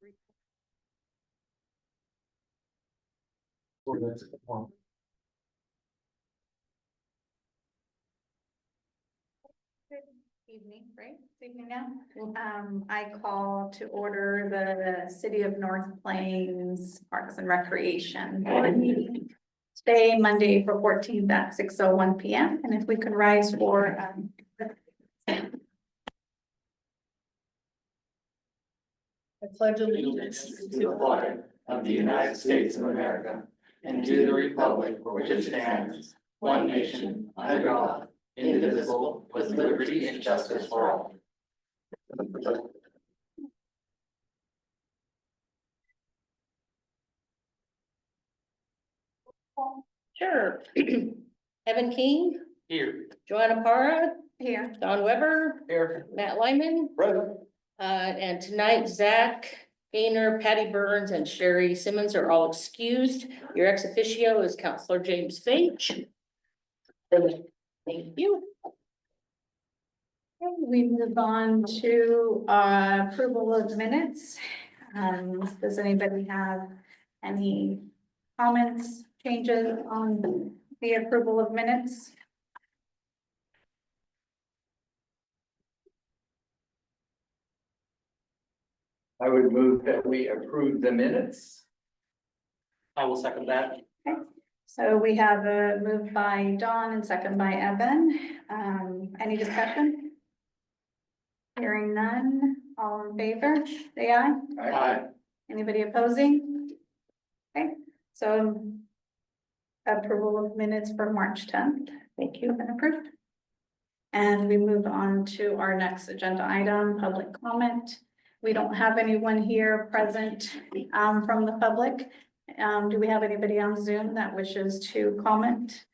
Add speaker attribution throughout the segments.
Speaker 1: Good evening, right? Good evening now. I call to order the City of North Plains Parks and Recreation Board meeting today, Monday, April 14th at 6:01 p.m. And if we could rise for
Speaker 2: I pledge allegiance
Speaker 3: to the flag of the United States of America and to the republic for which it stands, one nation, under God, indivisible, with liberty and justice for all.
Speaker 2: Sure. Evan King,
Speaker 3: Here.
Speaker 2: Joanna Para,
Speaker 1: here.
Speaker 2: Don Weber,
Speaker 3: Here.
Speaker 2: Matt Lyman,
Speaker 3: Present.
Speaker 2: and tonight Zach Gaynor, Patty Burns, and Sherry Simmons are all excused. Your ex officio is Counselor James Fage. Thank you.
Speaker 1: Okay, we move on to approval of minutes. Does anybody have any comments, changes on the approval of minutes?
Speaker 3: I would move that we approve the minutes. I will second that.
Speaker 1: So we have a move by Dawn and second by Evan. Any discussion? Hearing none, all in favor, say aye.
Speaker 3: Aye.
Speaker 1: Anybody opposing? Okay, so approval of minutes for March 10th. Thank you, been approved. And we move on to our next agenda item, public comment. We don't have anyone here present from the public. Do we have anybody on Zoom that wishes to comment?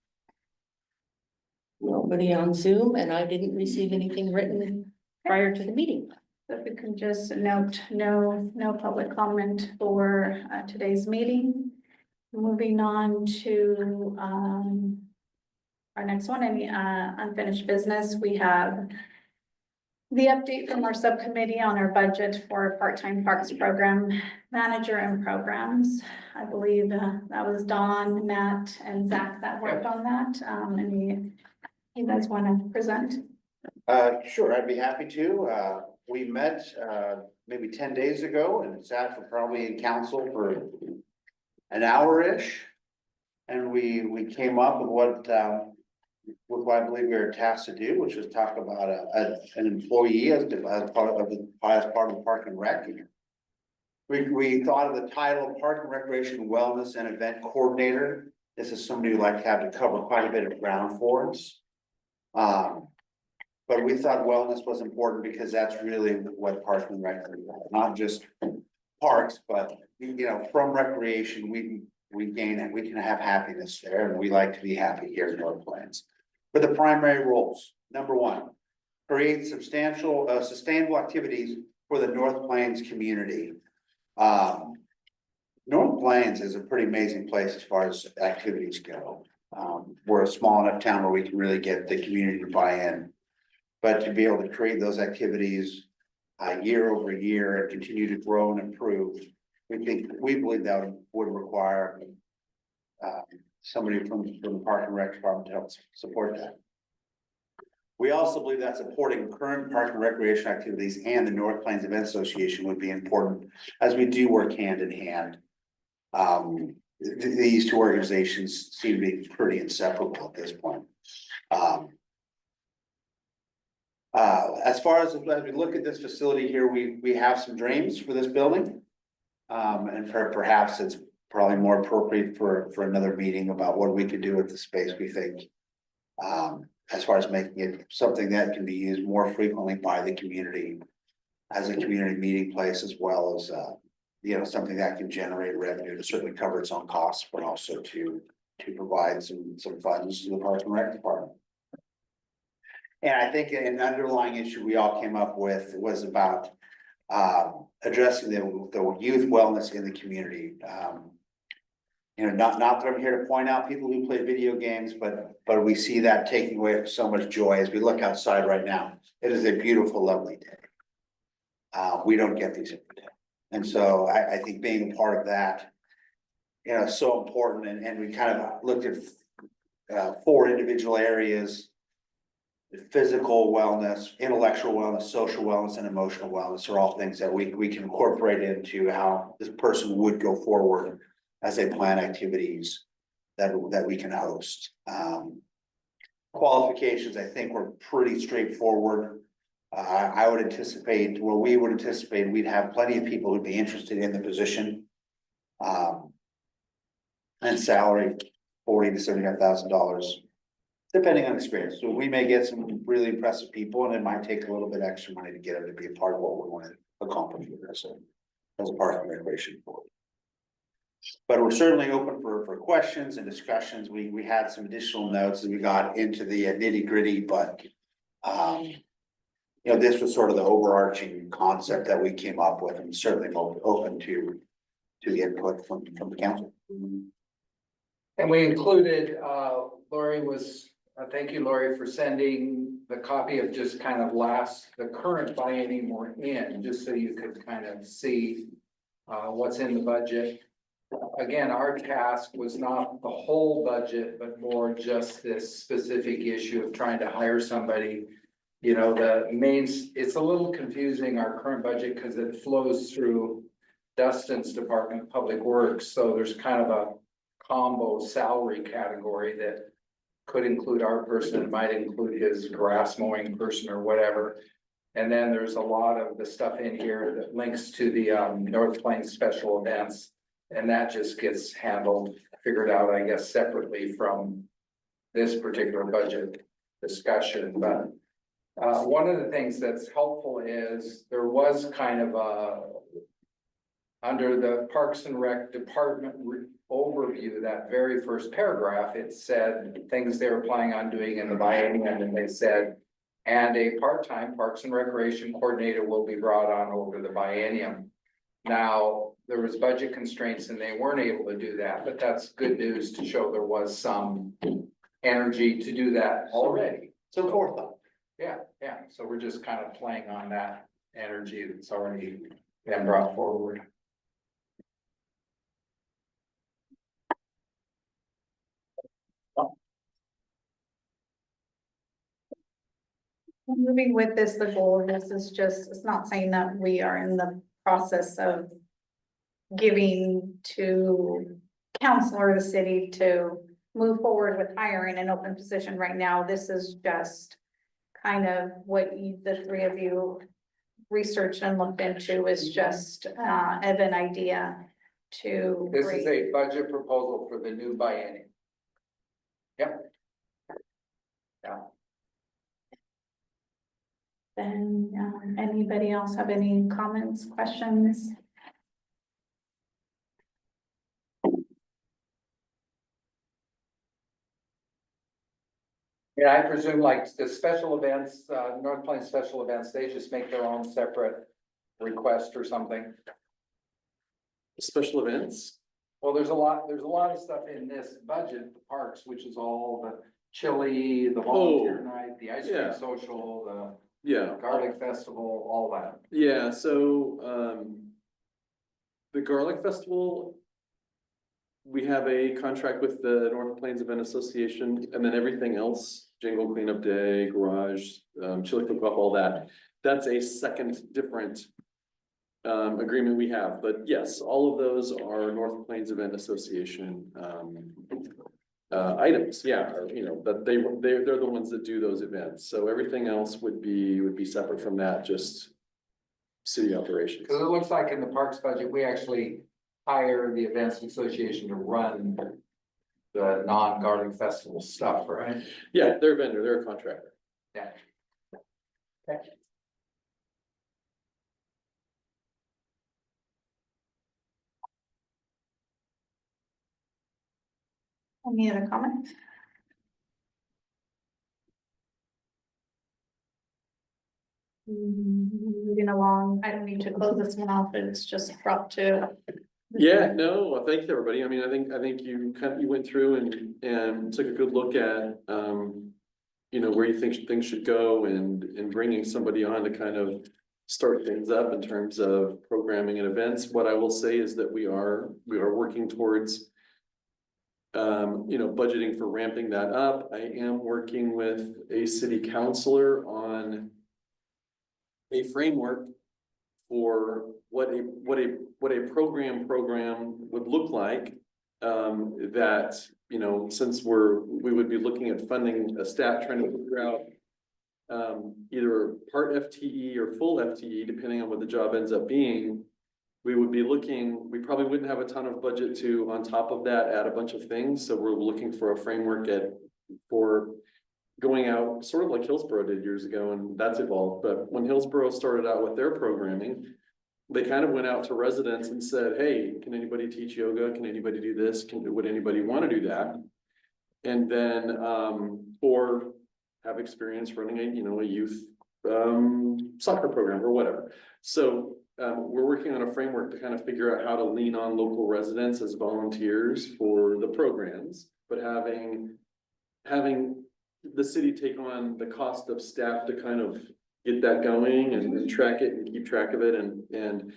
Speaker 2: Nobody on Zoom, and I didn't receive anything written prior to the meeting.
Speaker 1: So if we can just note, no public comment for today's meeting. Moving on to our next one, any unfinished business. We have the update from our subcommittee on our budget for part-time parks program manager and programs. I believe that was Dawn, Matt, and Zach that worked on that. And you guys want to present?
Speaker 4: Sure, I'd be happy to. We met, maybe 10 days ago and sat for probably in council for an hour-ish. And we came up with what I believe we were tasked to do, which was talk about an employee as part of the Park and Rec. We thought of the title Park and Recreation Wellness and Event Coordinator. This is somebody who'd like to have to cover quite a bit of ground for us. But we thought wellness was important because that's really what Parks and Rec is about, not just parks, but from recreation, we gain it. We can have happiness there, and we like to be happy here in North Plains. For the primary roles, number one, create sustainable activities for the North Plains community. North Plains is a pretty amazing place as far as activities go. We're a small enough town where we can really get the community to buy in. But to be able to create those activities year over year and continue to grow and improve, we believe that would require somebody from the Park and Rec department to help support that. We also believe that supporting current park and recreation activities and the North Plains Event Association would be important, as we do work hand in hand. These two organizations seem to be pretty inseparable at this point. As far as we look at this facility here, we have some dreams for this building. And perhaps it's probably more appropriate for another meeting about what we could do with the space, we think. As far as making it something that can be used more frequently by the community as a community meeting place, as well as something that can generate revenue to certainly cover its own costs, but also to provide some funds to the Parks and Rec department. And I think an underlying issue we all came up with was about addressing the youth wellness in the community. Not that I'm here to point out people who play video games, but we see that taking away so much joy as we look outside right now. It is a beautiful, lovely day. We don't get these every day. And so I think being a part of that, you know, is so important, and we kind of looked at 4 individual areas. Physical wellness, intellectual wellness, social wellness, and emotional wellness are all things that we can incorporate into how this person would go forward as they plan activities that we can host. Qualifications, I think, were pretty straightforward. I would anticipate, well, we would anticipate we'd have plenty of people who'd be interested in the position. And salary, $40,000 to $75,000. Depending on experience, so we may get some really impressive people, and it might take a little bit extra money to get them to be a part of what we want to accomplish with this, as a part of the recreation board. But we're certainly open for questions and discussions. We had some additional notes as we got into the nitty gritty, but you know, this was sort of the overarching concept that we came up with, and certainly open to the input from the council.
Speaker 5: And we included, Lori was, thank you, Lori, for sending the copy of just kind of the current biennium we're in, just so you could kind of see what's in the budget. Again, our task was not the whole budget, but more just this specific issue of trying to hire somebody. You know, it's a little confusing, our current budget, because it flows through Dustin's Department of Public Works, so there's kind of a combo salary category that could include our person, it might include his grass mowing person or whatever. And then there's a lot of the stuff in here that links to the North Plains special events. And that just gets figured out, I guess, separately from this particular budget discussion. But one of the things that's helpful is there was kind of under the Parks and Rec Department overview, that very first paragraph, it said things they were planning on doing in the biennium, and they said, and a part-time Parks and Recreation coordinator will be brought on over the biennium. Now, there was budget constraints and they weren't able to do that, but that's good news to show there was some energy to do that already.
Speaker 4: So forethought.
Speaker 5: Yeah, so we're just kind of playing on that energy that's already been brought forward.
Speaker 1: Moving with this, the goal of this is just, it's not saying that we are in the process of giving to council or the city to move forward with hiring an open position right now. This is just kind of what the 3 of you researched and looked into, is just of an idea to.
Speaker 5: This is a budget proposal for the new biennium. Yep. Yeah.
Speaker 1: Then, anybody else have any comments, questions?
Speaker 5: Yeah, I presume like the special events, North Plains special events, they just make their own separate request or something.
Speaker 6: Special events?
Speaker 5: Well, there's a lot of stuff in this budget, the parks, which is all the chili, the volunteer night, the ice cream
Speaker 6: yeah.
Speaker 5: social,
Speaker 6: Yeah,
Speaker 5: the garlic festival, all that.
Speaker 6: yeah, so, the Garlic Festival, we have a contract with the North Plains Event Association, and then everything else, Jingle Cleanup Day, Garage, Chili Cook-Off, all that. That's a second different agreement we have, but yes, all of those are North Plains Event Association items, yeah, you know, but they're the ones that do those events, so everything else would be separate from that, just city operations.
Speaker 5: Cause it looks like in the parks budget, we actually hire the Events Association to run the non-garlic festival stuff, right?
Speaker 6: Yeah, they're a vendor, they're a contractor.
Speaker 5: Yeah.
Speaker 1: Any other comments? Moving along, I don't need to close this one off, it's just brought to.
Speaker 6: Yeah, no, thank you, everybody. I mean, I think you went through and took a good look at, you know, where you think things should go, and bringing somebody on to kind of start things up in terms of programming and events. What I will say is that we are working towards budgeting for ramping that up. I am working with a city councilor on a framework for what a program would look like. That, since we would be looking at funding a staff, trying to figure out either part FTE or full FTE, depending on what the job ends up being. We probably wouldn't have a ton of budget to, on top of that, add a bunch of things, so we're looking for a framework for going out, sort of like Hillsborough did years ago, and that's evolved, but when Hillsborough started out with their programming, they kind of went out to residents and said, hey, can anybody teach yoga? Can anybody do this? Would anybody want to do that? And then, or have experience running a youth, soccer program or whatever. So, we're working on a framework to kind of figure out how to lean on local residents as volunteers for the programs, but having the city take on the cost of staff to kind of get that going and track it and keep track of it and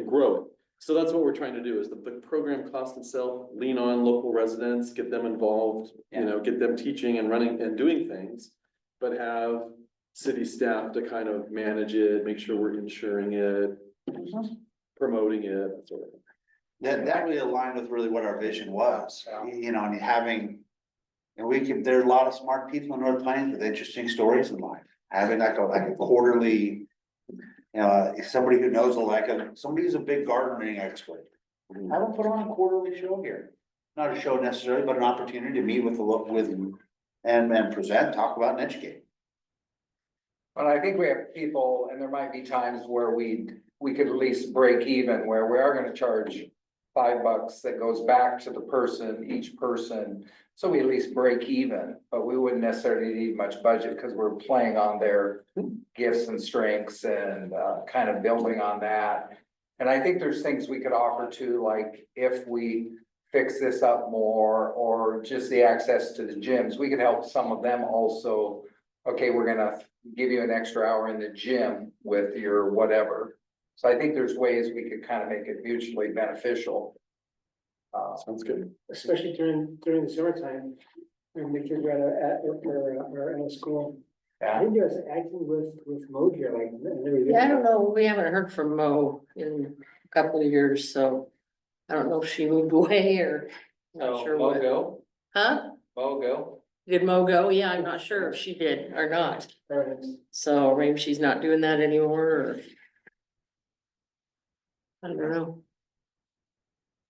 Speaker 6: grow it. So that's what we're trying to do, is the program cost itself, lean on local residents, get them involved, get them teaching and running and doing things, but have city staff to kind of manage it, make sure we're insuring it, promoting it, that sort of thing.
Speaker 4: That really aligned with really what our vision was, and having. And there are a lot of smart people in North Plains with interesting stories in life, having like a quarterly. Somebody who knows somebody who's a big gardening expert. Have them put on a quarterly show here, not a show necessarily, but an opportunity to meet with and present, talk about and educate.
Speaker 5: But I think we have people, and there might be times where we could at least break even, where we are gonna charge $5 that goes back to the person, each person. So we at least break even, but we wouldn't necessarily need much budget because we're playing on their gifts and strengths and kind of building on that. And I think there's things we could offer too, like if we fix this up more, or just the access to the gyms, we could help some of them also. Okay, we're gonna give you an extra hour in the gym with your whatever. So I think there's ways we could kind of make it mutually beneficial.
Speaker 6: Sounds good.
Speaker 7: Especially during the summertime, when the kids are at school. I
Speaker 5: Yeah,
Speaker 7: think there's acting with Mo here, like.
Speaker 2: Yeah, I don't know, we haven't heard from Mo in a couple of years, so I don't know if she moved away or. Not sure what.
Speaker 5: Mogo,
Speaker 2: Huh?
Speaker 5: Mogo.
Speaker 2: Did Mo go? Yeah, I'm not sure if she did or not,
Speaker 7: Alright.
Speaker 2: so maybe she's not doing that anymore, or. I don't know.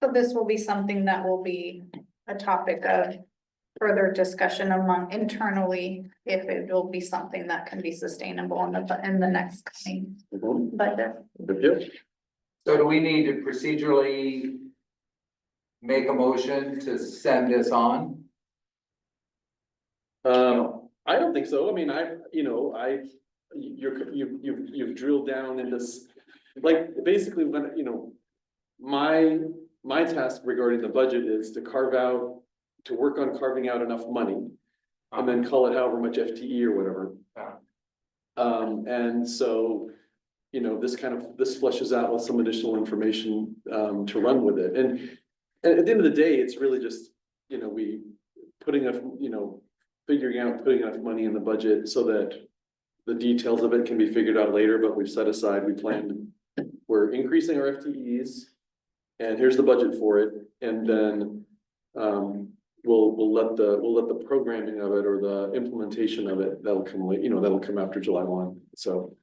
Speaker 1: So this will be something that will be a topic of further discussion among internally, if it will be something that can be sustainable in the next coming budget.
Speaker 6: Good deal.
Speaker 5: So do we need to procedurally make a motion to send this on?
Speaker 6: I don't think so. I mean, you've drilled down in this, like, basically when, my task regarding the budget is to work on carving out enough money. And then call it however much FTE or whatever. And so, this fleshes out with some additional information, to run with it. And at the end of the day, it's really just, figuring out, putting enough money in the budget so that the details of it can be figured out later, but we've set aside, we're increasing our FTEs. And here's the budget for it, and then, we'll let the programming of it or the implementation of it, that'll come after July 1, so.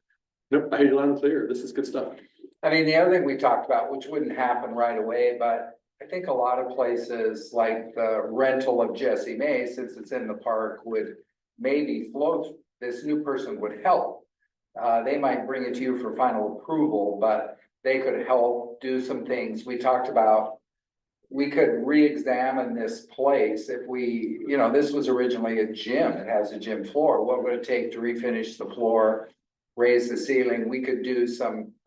Speaker 6: Nope, I hear you loud and clear, this is good stuff.
Speaker 5: I mean, the other thing we talked about, which wouldn't happen right away, but I think a lot of places like the rental of Jessie May, since it's in the park, would maybe float, this new person would help. They might bring it to you for final approval, but they could help do some things. We talked about, we could re-examine this place if this was originally a gym, it has a gym floor. What would it take to refinish the floor, raise the ceiling? We could do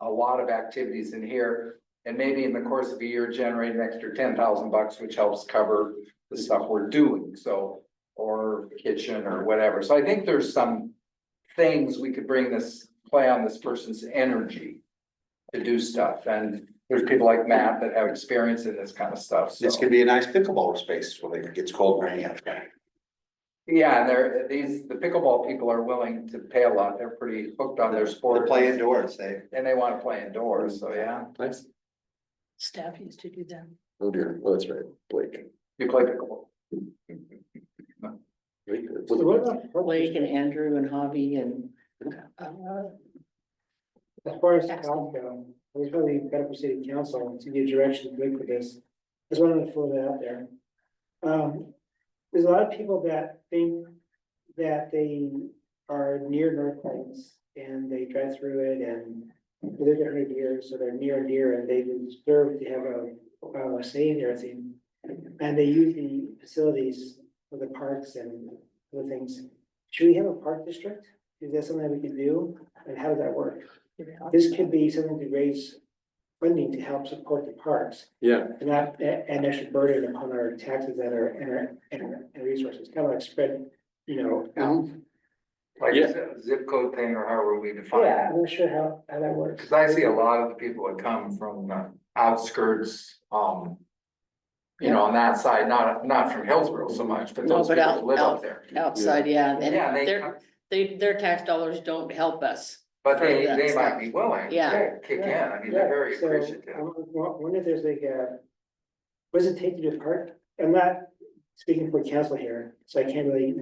Speaker 5: a lot of activities in here. And maybe in the course of a year, generate an extra $10,000, which helps cover the stuff we're doing. So, or kitchen or whatever. So I think there's some things we could bring this play on this person's energy to do stuff, and there's people like Matt that have experience in this kind of stuff, so.
Speaker 4: This could be a nice pickleball space when it gets cold and rainy out there.
Speaker 5: Yeah, and the pickleball people are willing to pay a lot, they're pretty hooked on their
Speaker 4: They
Speaker 5: sport.
Speaker 4: play indoors,
Speaker 5: And they wanna play indoors, so yeah,
Speaker 6: Nice.
Speaker 2: Staff used to do that.
Speaker 6: Oh dear, well, that's right, Blake.
Speaker 5: you play pickleball.
Speaker 7: So what about Park
Speaker 2: Blake and
Speaker 7: District?
Speaker 2: Andrew and Hobby and.
Speaker 7: As far as the council go, we probably better for city council to give direction to look for this. Just wanted to throw that out there. There's a lot of people that think that they are near North Plains and they drive through it and they live there 100 years, so they're near and dear and they deserve to have a say in everything. And they use the facilities for the parks and other things. Should we have a park district? Is that something that we can do? And how does that work? This could be something to raise funding to help support the parks
Speaker 6: Yeah,
Speaker 7: and not an extra burden upon our taxes that are and resources, kind of like spread, out.
Speaker 5: Like
Speaker 6: Yeah.
Speaker 5: a zip code thing or however we define it.
Speaker 7: Yeah, I'm not sure how that works.
Speaker 5: Cause I see a lot of the people that come from the outskirts, on that side, not from Hillsborough so much, but
Speaker 2: No,
Speaker 5: those
Speaker 2: but
Speaker 5: people
Speaker 2: out-
Speaker 5: live
Speaker 2: out-
Speaker 5: up there.
Speaker 2: Outside, yeah,
Speaker 5: Yeah,
Speaker 2: and
Speaker 5: they,
Speaker 2: their tax dollars don't help us.
Speaker 5: but
Speaker 2: for
Speaker 5: they
Speaker 2: that
Speaker 5: might
Speaker 2: stuff.
Speaker 5: be willing
Speaker 2: Yeah.
Speaker 5: to kick in, I mean, they're very
Speaker 7: So,
Speaker 5: appreciative.
Speaker 7: I wonder if there's like what does it take to do a park? I'm not speaking for council here, so I can't really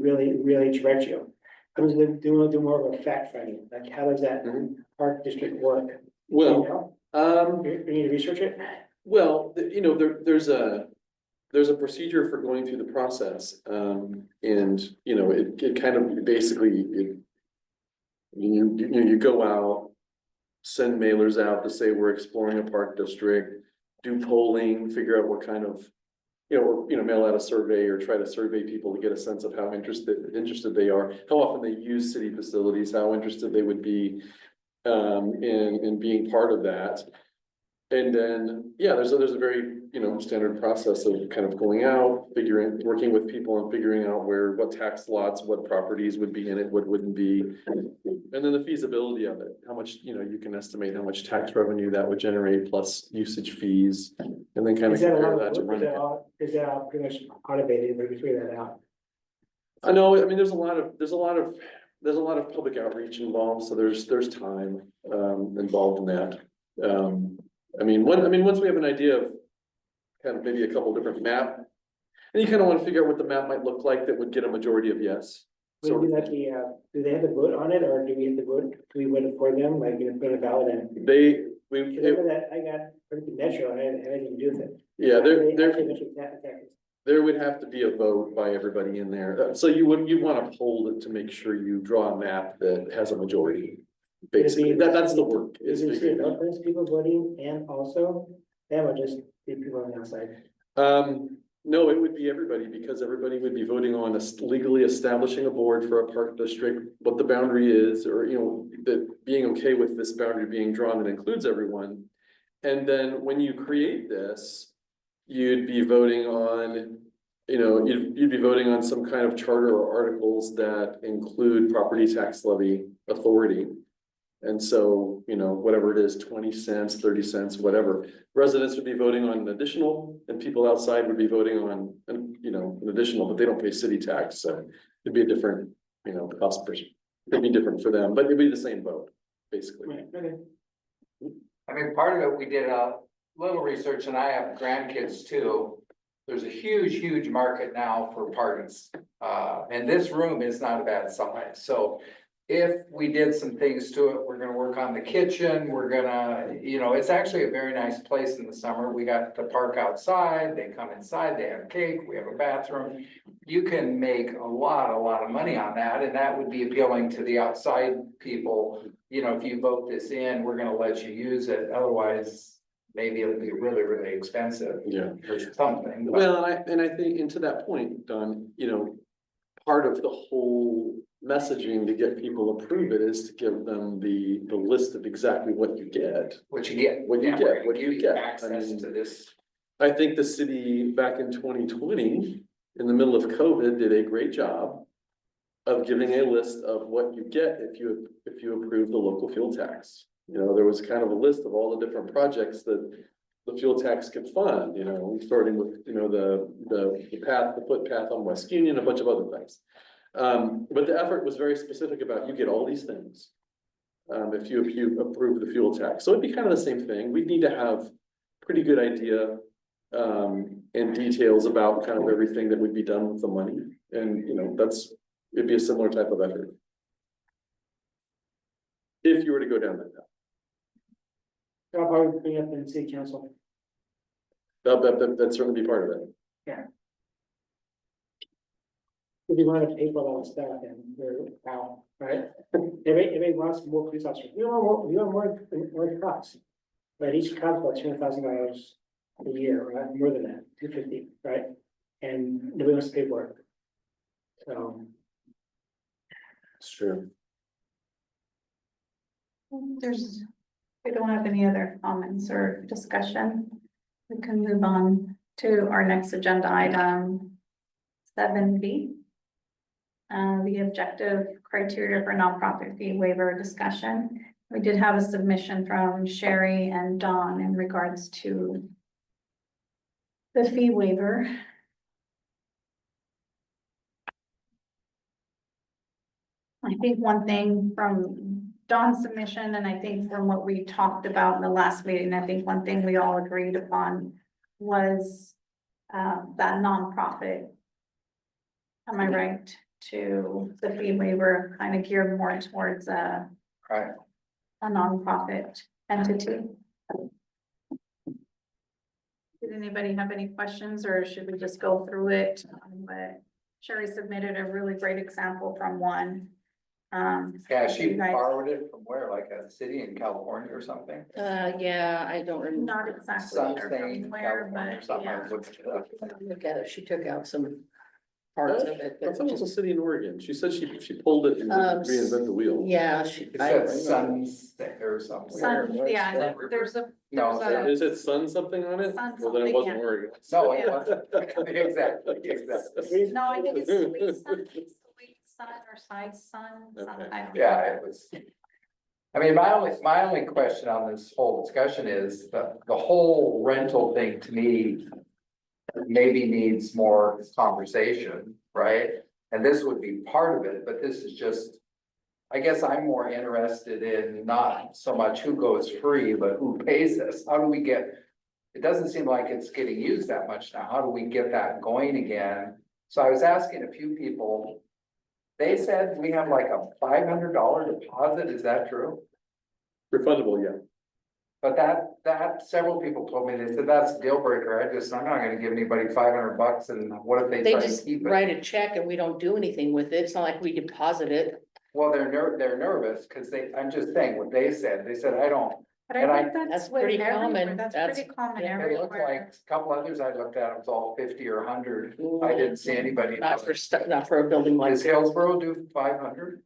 Speaker 7: direct you. I'm just do more of a fact finding, like how does that
Speaker 6: Mhm.
Speaker 7: park district work? You
Speaker 6: well,
Speaker 7: know? We need to research it?
Speaker 6: there's a procedure for going through the process, and, it kind of basically. You go out, send mailers out to say we're exploring a park district, do polling, figure out what kind of. Mail out a survey or try to survey people to get a sense of how interested they are, how often they use city facilities, how interested they would be. In being part of that. And then, there's a very, standard process of kind of going out, working with people and figuring out what tax lots, what properties would be in it, what wouldn't be. And then the feasibility of it, how much, you can estimate how much tax revenue that would generate plus usage fees. And then kind of
Speaker 7: Is that a
Speaker 6: compare
Speaker 7: lot
Speaker 6: that
Speaker 7: of
Speaker 6: to
Speaker 7: work?
Speaker 6: running it.
Speaker 7: Is that all pretty much automated, maybe figure that out?
Speaker 6: I know, I mean, there's a lot of public outreach involved, so there's time, involved in that. Once we have an idea of kind of maybe a couple different map, and you kind of want to figure out what the map might look like that would get a majority of yes.
Speaker 7: Would it be like do they have to vote on it, or do we have to vote, do we vote for them, like, put a ballot in? Remember that I got pretty metro, and I had anything to do with it.
Speaker 6: Yeah,
Speaker 7: Actually,
Speaker 6: there would have to be a vote by everybody in there, so you'd want to poll it to make sure you draw a map that has a majority. Basically, that's the work.
Speaker 7: Is there see those people voting and also them, or just the people on the outside?
Speaker 6: No, it would be everybody, because everybody would be voting on legally establishing a board for a park district, what the boundary is, or, that being okay with this boundary being drawn that includes everyone. And then when you create this, you'd be voting on, you'd be voting on some kind of charter or articles that include property tax levy authority. And so, whatever it is, 20 cents, 30 cents, whatever, residents would be voting on an additional, and people outside would be voting on, an additional, but they don't pay city tax, so it'd be a different, cost per, it'd be different for them, but it'd be the same vote, basically.
Speaker 7: Right, okay.
Speaker 5: I mean, part of it, we did a little research, and I have grandkids too. There's a huge market now for parties. And this room is not a bad size, so if we did some things to it, we're gonna work on the kitchen, we're gonna, it's actually a very nice place in the summer. We got the park outside, they come inside, they have cake, we have a bathroom. You can make a lot of money on that, and that would be appealing to the outside people. If you vote this in, we're gonna let you use it, otherwise maybe it'll be really expensive.
Speaker 6: Yeah.
Speaker 5: Or something. But
Speaker 6: Well, I think, and to that point, Don, part of the whole messaging to get people approve it is to give them the list of exactly what you get.
Speaker 5: what you get.
Speaker 6: What you
Speaker 5: Yeah,
Speaker 6: get,
Speaker 5: we're gonna
Speaker 6: what
Speaker 5: give
Speaker 6: you
Speaker 5: you
Speaker 6: get. I
Speaker 5: access
Speaker 6: mean-
Speaker 5: to this.
Speaker 6: I think the city back in 2020, in the middle of COVID, did a great job of giving a list of what you get if you approve the local fuel tax. You know, there was kind of a list of all the different projects that the fuel tax could fund, you know, starting with, you know, the footpath on West Union, a bunch of other things. But the effort was very specific about, you get all these things. If you approve the fuel tax, so it'd be kind of the same thing, we'd need to have pretty good idea. And details about kind of everything that would be done with the money, and, you know, it'd be a similar type of effort. If you were to go down that path,
Speaker 7: I'll probably bring it up in city council.
Speaker 6: that'd certainly be part of it.
Speaker 7: If you want to pay for all that stuff and they're out, right? Everybody wants more police officers. We want more cops. But each cop's about $200,000 a year, right? More than that, 250, right? And nobody wants to pay for it. So,
Speaker 6: It's true.
Speaker 1: We don't have any other comments or discussion. We can move on to our next agenda item, 7B. The objective criteria for nonprofit fee waiver discussion. We did have a submission from Sherry and Dawn in regards to the fee waiver. I think one thing from Dawn's submission, and I think from what we talked about in the last meeting, I think one thing we all agreed upon was that nonprofit. Am I right? To the fee waiver kind of geared more towards
Speaker 5: Right.
Speaker 1: a nonprofit entity. Did anybody have any questions, or should we just go through it? But Sherry submitted a really great example from one.
Speaker 5: Yeah, she
Speaker 1: you guys-
Speaker 5: borrowed it from where, like a city in California or something?
Speaker 2: Yeah, I don't remember.
Speaker 1: Not exactly sure
Speaker 5: Something,
Speaker 1: from where,
Speaker 5: California or
Speaker 1: but
Speaker 5: something. I
Speaker 1: yeah.
Speaker 5: looked it up.
Speaker 2: Look at it, she took out some parts of it,
Speaker 6: I thought it was a
Speaker 2: but,
Speaker 6: city in Oregon, she said she pulled it and didn't reinvent the wheel.
Speaker 2: yeah,
Speaker 5: It said Sunset or something.
Speaker 1: Sun, yeah, there's a,
Speaker 5: No,
Speaker 1: there's a,
Speaker 6: Is it sun something on it?
Speaker 1: Sun
Speaker 6: Well, then it
Speaker 1: something,
Speaker 6: wasn't
Speaker 1: yeah.
Speaker 6: Oregon.
Speaker 5: No,
Speaker 1: Yeah.
Speaker 5: it wasn't. Exactly.
Speaker 1: no, I think it's sweet sun or side sun, something. I don't know.
Speaker 5: Yeah, it was. I mean, my only question on this whole discussion is the whole rental thing to me maybe needs more conversation, right? And this would be part of it, but this is just, I guess I'm more interested in not so much who goes free, but who pays this. How do we get, it doesn't seem like it's getting used that much now. How do we get that going again? So I was asking a few people, they said we have like a $500 deposit. Is that true?
Speaker 6: Refundable, yeah.
Speaker 5: But that several people told me, they said that's a deal breaker. I'm not gonna give anybody $500 and what if
Speaker 2: they
Speaker 5: they try to
Speaker 2: just
Speaker 5: keep it?
Speaker 2: write a check and we don't do anything with it. It's not like we deposit it.
Speaker 5: Well, they're nervous because I'm just saying what they said. They said, I don't.
Speaker 1: But
Speaker 5: And
Speaker 1: I
Speaker 5: I-
Speaker 1: think that's
Speaker 2: That's pretty
Speaker 1: everywhere.
Speaker 2: common.
Speaker 1: That's
Speaker 2: That's-
Speaker 1: pretty common
Speaker 5: It looked like
Speaker 1: everywhere.
Speaker 5: a couple others I looked at, it was all 50 or 100. I didn't see anybody.
Speaker 2: Not for stuff, not for a building like
Speaker 5: Does Hillsborough do 500?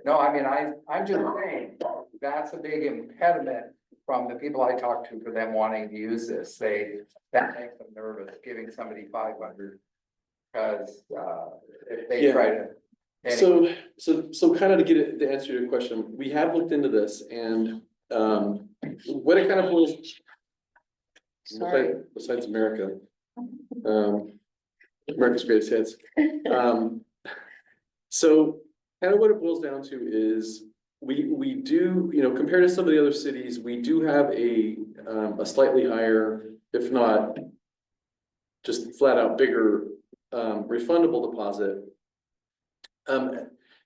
Speaker 5: No, I mean, I'm just saying, that's a big impediment from the people I talked to for them wanting to use this. That makes them nervous, giving somebody 500. Because, if they
Speaker 6: Yeah.
Speaker 5: try to. Anyway.
Speaker 6: So kind of to get it, to answer your question, we have looked into this and, what it kind of boils.
Speaker 2: Sorry.
Speaker 6: Besides America. America's greatest hits. So kind of what it boils down to is we do, you know, compared to some of the other cities, we do have a slightly higher, if not just flat out bigger, refundable deposit.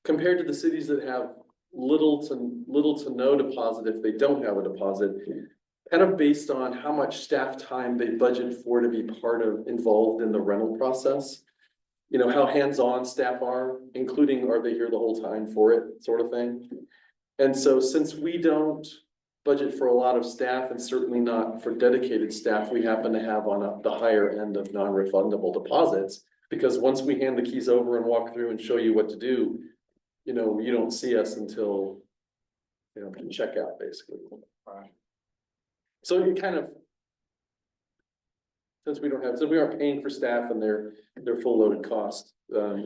Speaker 6: Compared to the cities that have little to no deposit if they don't have a deposit, kind of based on how much staff time they budget for to be involved in the rental process. You know, how hands-on staff are, including are they here the whole time for it, sort of thing. And so since we don't budget for a lot of staff and certainly not for dedicated staff, we happen to have on the higher end of non-refundable deposits. Because once we hand the keys over and walk through and show you what to do, you know, you don't see us until, you know, check out basically.
Speaker 5: Right.
Speaker 6: So you kind of, since we aren't paying for staff and their full loaded cost,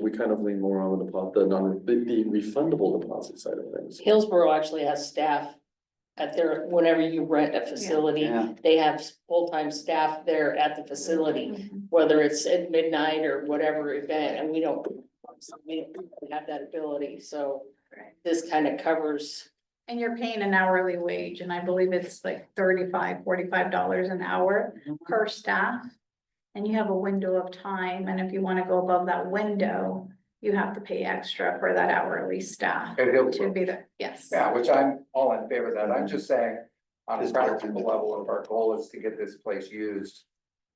Speaker 6: we kind of lean more on the refundable deposit side of things.
Speaker 2: Hillsborough actually has staff at their, whenever you rent a facility,
Speaker 4: Yeah.
Speaker 2: they have full-time staff there at the facility, whether it's at midnight or whatever event, and we don't have that ability, so
Speaker 1: Right.
Speaker 2: this kind of covers.
Speaker 1: And you're paying an hourly wage, and I believe it's like $45 an hour per staff. And you have a window of time, and if you wanna go above that window, you have to pay extra for that hourly staff
Speaker 5: At
Speaker 1: to
Speaker 5: Hillsborough.
Speaker 1: be the, yes.
Speaker 5: Yeah, which I'm all in favor of that. I'm just saying, on a
Speaker 4: Just-
Speaker 5: practical level, if our goal is to get this place used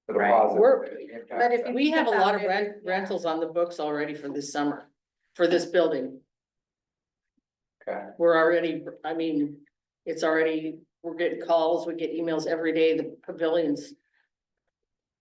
Speaker 5: for the
Speaker 1: Right.
Speaker 5: positive.
Speaker 2: We're-
Speaker 5: impact
Speaker 1: but if
Speaker 5: that-
Speaker 1: you-
Speaker 2: We have a lot of
Speaker 1: About it, yeah.
Speaker 2: rentals on the books already for this summer, for this building.
Speaker 5: Okay,
Speaker 2: We're already, I mean, it's already, we're getting calls, we get emails every day, the pavilions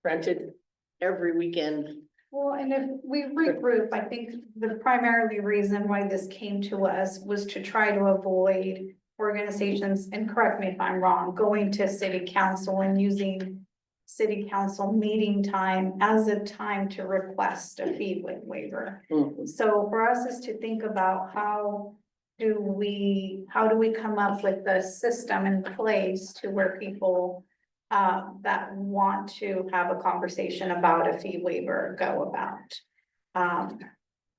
Speaker 2: rented every weekend.
Speaker 1: Well, and if we regroup, I think the primarily reason why this came to us was to try to avoid organizations, and correct me if I'm wrong, going to city council and using city council meeting time as a time to request a fee waiver. So for us is to think about how do we come up with the system in place to where people that want to have a conversation about a fee waiver go about.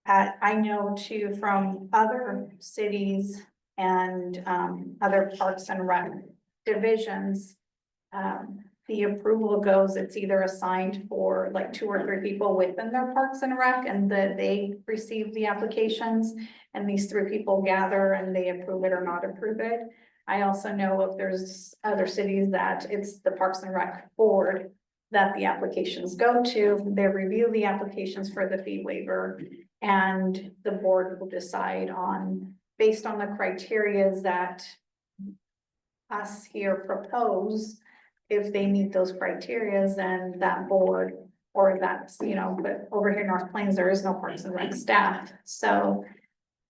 Speaker 1: I know too from other cities and other parks and rec divisions. The approval goes, it's either assigned for like 2 or 3 people within their parks and rec, and that they receive the applications. And these 3 people gather and they approve it or not approve it. I also know if there's other cities that it's the Parks and Rec board that the applications go to, they review the applications for the fee waiver. And the board will decide on, based on the criterias that us here propose, if they meet those criterias, then that board, or that's, but over here in North Plains, there is no Parks and Rec staff, so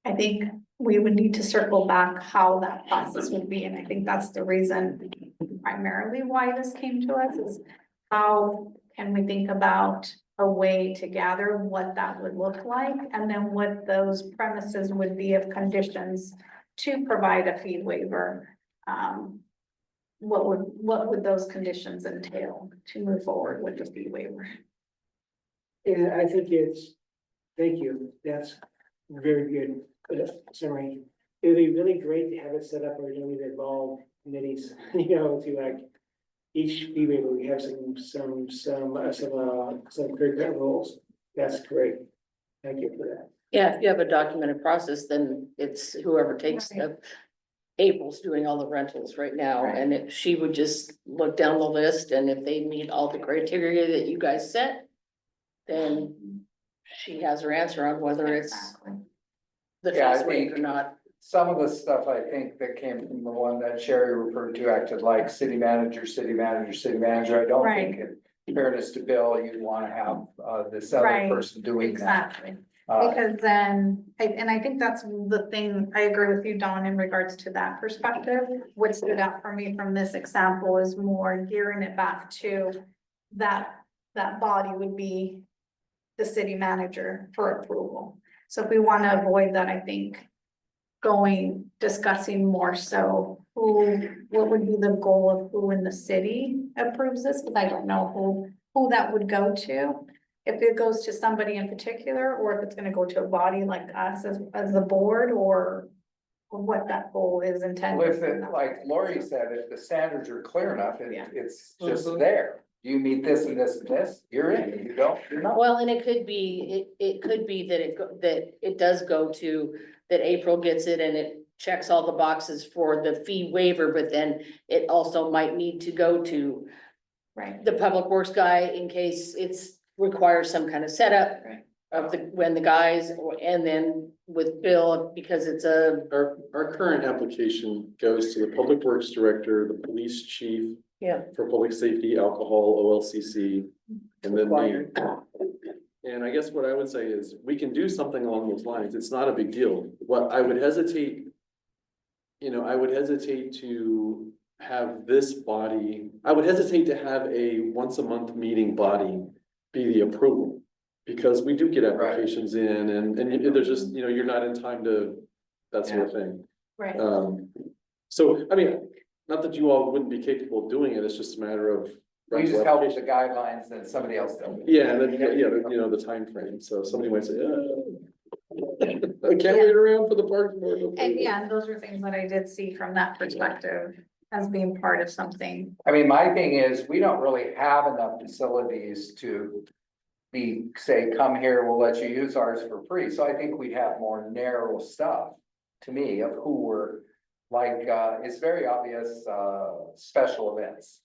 Speaker 1: I think we would need to circle back how that process would be, and I think that's the reason primarily why this came to us, is how can we think about a way to gather what that would look like, and then what those premises would be of conditions to provide a fee waiver. What would those conditions entail to move forward with the fee waiver?
Speaker 7: And I think thank you, that's very good summary. It would be really great to have it set up where we involve committees, to like each fee waiver, we have some clear cut rules. That's great. Thank you for that.
Speaker 2: Yeah, if you have a documented process, then it's whoever takes the. April's doing all the rentals right now,
Speaker 1: Right.
Speaker 2: and if she would just look down the list, and if they meet all the criteria that you guys set, then she has her answer on whether it's
Speaker 1: Exactly.
Speaker 2: the
Speaker 5: Yeah, I
Speaker 2: fees waived or
Speaker 5: think-
Speaker 2: not.
Speaker 5: some of the stuff I think that came from the one that Sherry referred to acted like city manager, city manager, city manager. I don't think in fairness to Bill, you'd wanna have this other
Speaker 1: Right,
Speaker 5: person doing that.
Speaker 1: Exactly.
Speaker 5: Uh,
Speaker 1: Because then, and I think that's the thing, I agree with you, Dawn, in regards to that perspective. What stood out for me from this example is more gearing it back to that body would be the city manager for approval. So if we want to avoid that, I think discussing more so what would be the goal of who in the city approves this, because I don't know who that would go to. If it goes to somebody in particular, or if it's gonna go to a body like us as the board, or what that goal is
Speaker 5: Well,
Speaker 1: intended.
Speaker 5: if it, like Lori said, if the standards are clear enough,
Speaker 1: Yeah.
Speaker 5: it's just
Speaker 2: Mhm.
Speaker 5: there. You meet this and this and this, you're in. If you don't, you're not.
Speaker 2: Well, and it could be that it does go to, that April gets it and it checks all the boxes for the fee waiver, but then it also might need to go to
Speaker 1: Right,
Speaker 2: the public works guy in case requires some kind of setup
Speaker 1: Right.
Speaker 2: of when the guys, and then with Bill, because it's a,
Speaker 6: Our current application goes to the Public Works Director, the Police Chief.
Speaker 2: Yeah.
Speaker 6: For Public Safety, Alcohol, OLCC, and then me.
Speaker 2: Required.
Speaker 6: And I guess what I would say is, we can do something along those lines, it's not a big deal. What I would hesitate to have this body, I would hesitate to have a once a month meeting body be the approval. Because we do get applications in and there's just, you're not in time to, that sort of thing.
Speaker 1: Right.
Speaker 6: So, I mean, not that you all wouldn't be capable of doing it, it's just a matter of.
Speaker 5: We just help with the guidelines and somebody else does.
Speaker 6: Yeah, and then, the time frame. So somebody might say, I can't wait around for the parking board.
Speaker 1: And yeah, those are things that I did see from that perspective as being part of something.
Speaker 5: I mean, my thing is, we don't really have enough facilities to say, come here, we'll let you use ours for free. So I think we'd have more narrow stuff, to me, of who we're, like, it's very obvious, special events.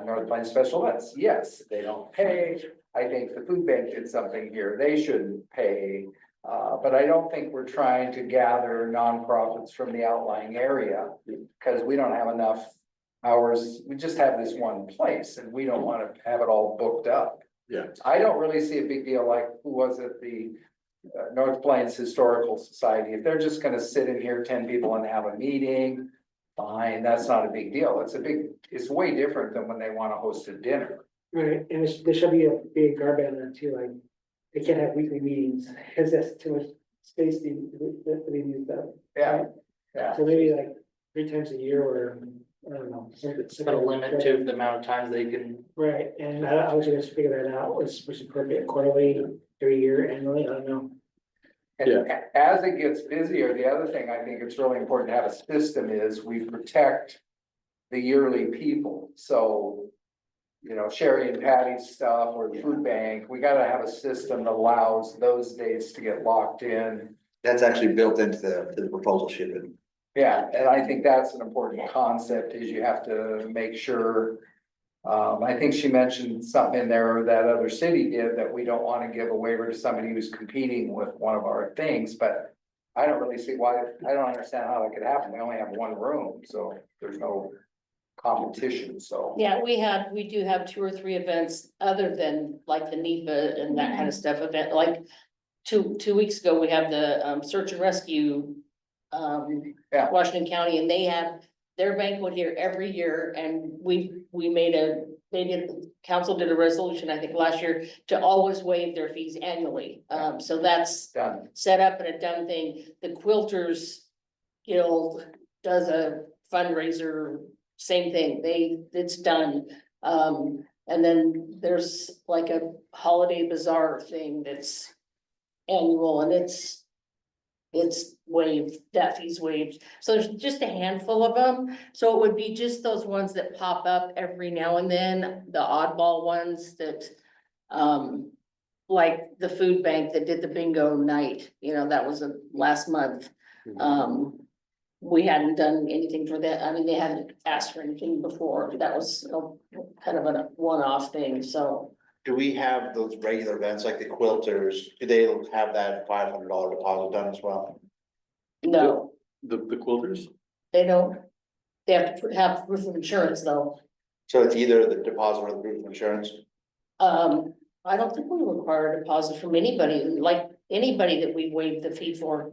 Speaker 5: North Plains special events, yes, they don't pay. I think the food bank did something here, they shouldn't pay. But I don't think we're trying to gather nonprofits from the outlying area, because we don't have enough hours. We just have this one place and we don't want to have it all booked up.
Speaker 6: Yeah.
Speaker 5: I don't really see a big deal like, who was it, the North Plains Historical Society, if they're just gonna sit in here, 10 people and have a meeting, fine, that's not a big deal. It's way different than when they wanna host a dinner.
Speaker 7: Right, and there should be a big guard on that too, like, they can't have weekly meetings, because that's too much space being used up.
Speaker 5: Yeah, yeah.
Speaker 7: So maybe like 3 times a year, or, I don't know.
Speaker 3: Put a limit to the amount of times they can.
Speaker 7: Right, and I was just figure that out, was appropriate quarterly, every year, annually, I don't know.
Speaker 5: And as it gets busier, the other thing I think it's really important to have a system is we protect the yearly people. So, Sherry and Patty's stuff or the food bank, we gotta have a system that allows those days to get locked in.
Speaker 4: That's actually built into the proposal sheet.
Speaker 5: Yeah, and I think that's an important concept, is you have to make sure. I think she mentioned something in there that other city did, that we don't wanna give a waiver to somebody who's competing with one of our things, but. I don't really see why, I don't understand how that could happen, we only have one room, so there's no competition, so.
Speaker 2: Yeah, we do have 2 or 3 events other than like the NEPA and that kind of stuff event, like. Two weeks ago, we have the search and rescue.
Speaker 5: Yeah.
Speaker 2: Washington County, and they have their banquet here every year, and council did a resolution, I think last year, to always waive their fees annually. So that's
Speaker 5: Done.
Speaker 2: set up and a done thing. The Quilters Guild does a fundraiser, same thing, it's done. And then there's like a holiday bazaar thing that's annual, and it's waived, that fee's waived. So there's just a handful of them. So it would be just those ones that pop up every now and then, the oddball ones that, like the food bank that did the bingo night, that was last month. We hadn't done anything for that. I mean, they hadn't asked for anything before. That was kind of a one-off thing, so.
Speaker 4: Do we have those regular events like the Quilters? Do they have that $500 deposit done as well?
Speaker 2: No,
Speaker 6: The Quilters?
Speaker 2: they don't. They have to have proof of insurance though.
Speaker 4: So it's either the deposit or the proof of insurance?
Speaker 2: I don't think we require a deposit from anybody, like anybody that we waive the fee for.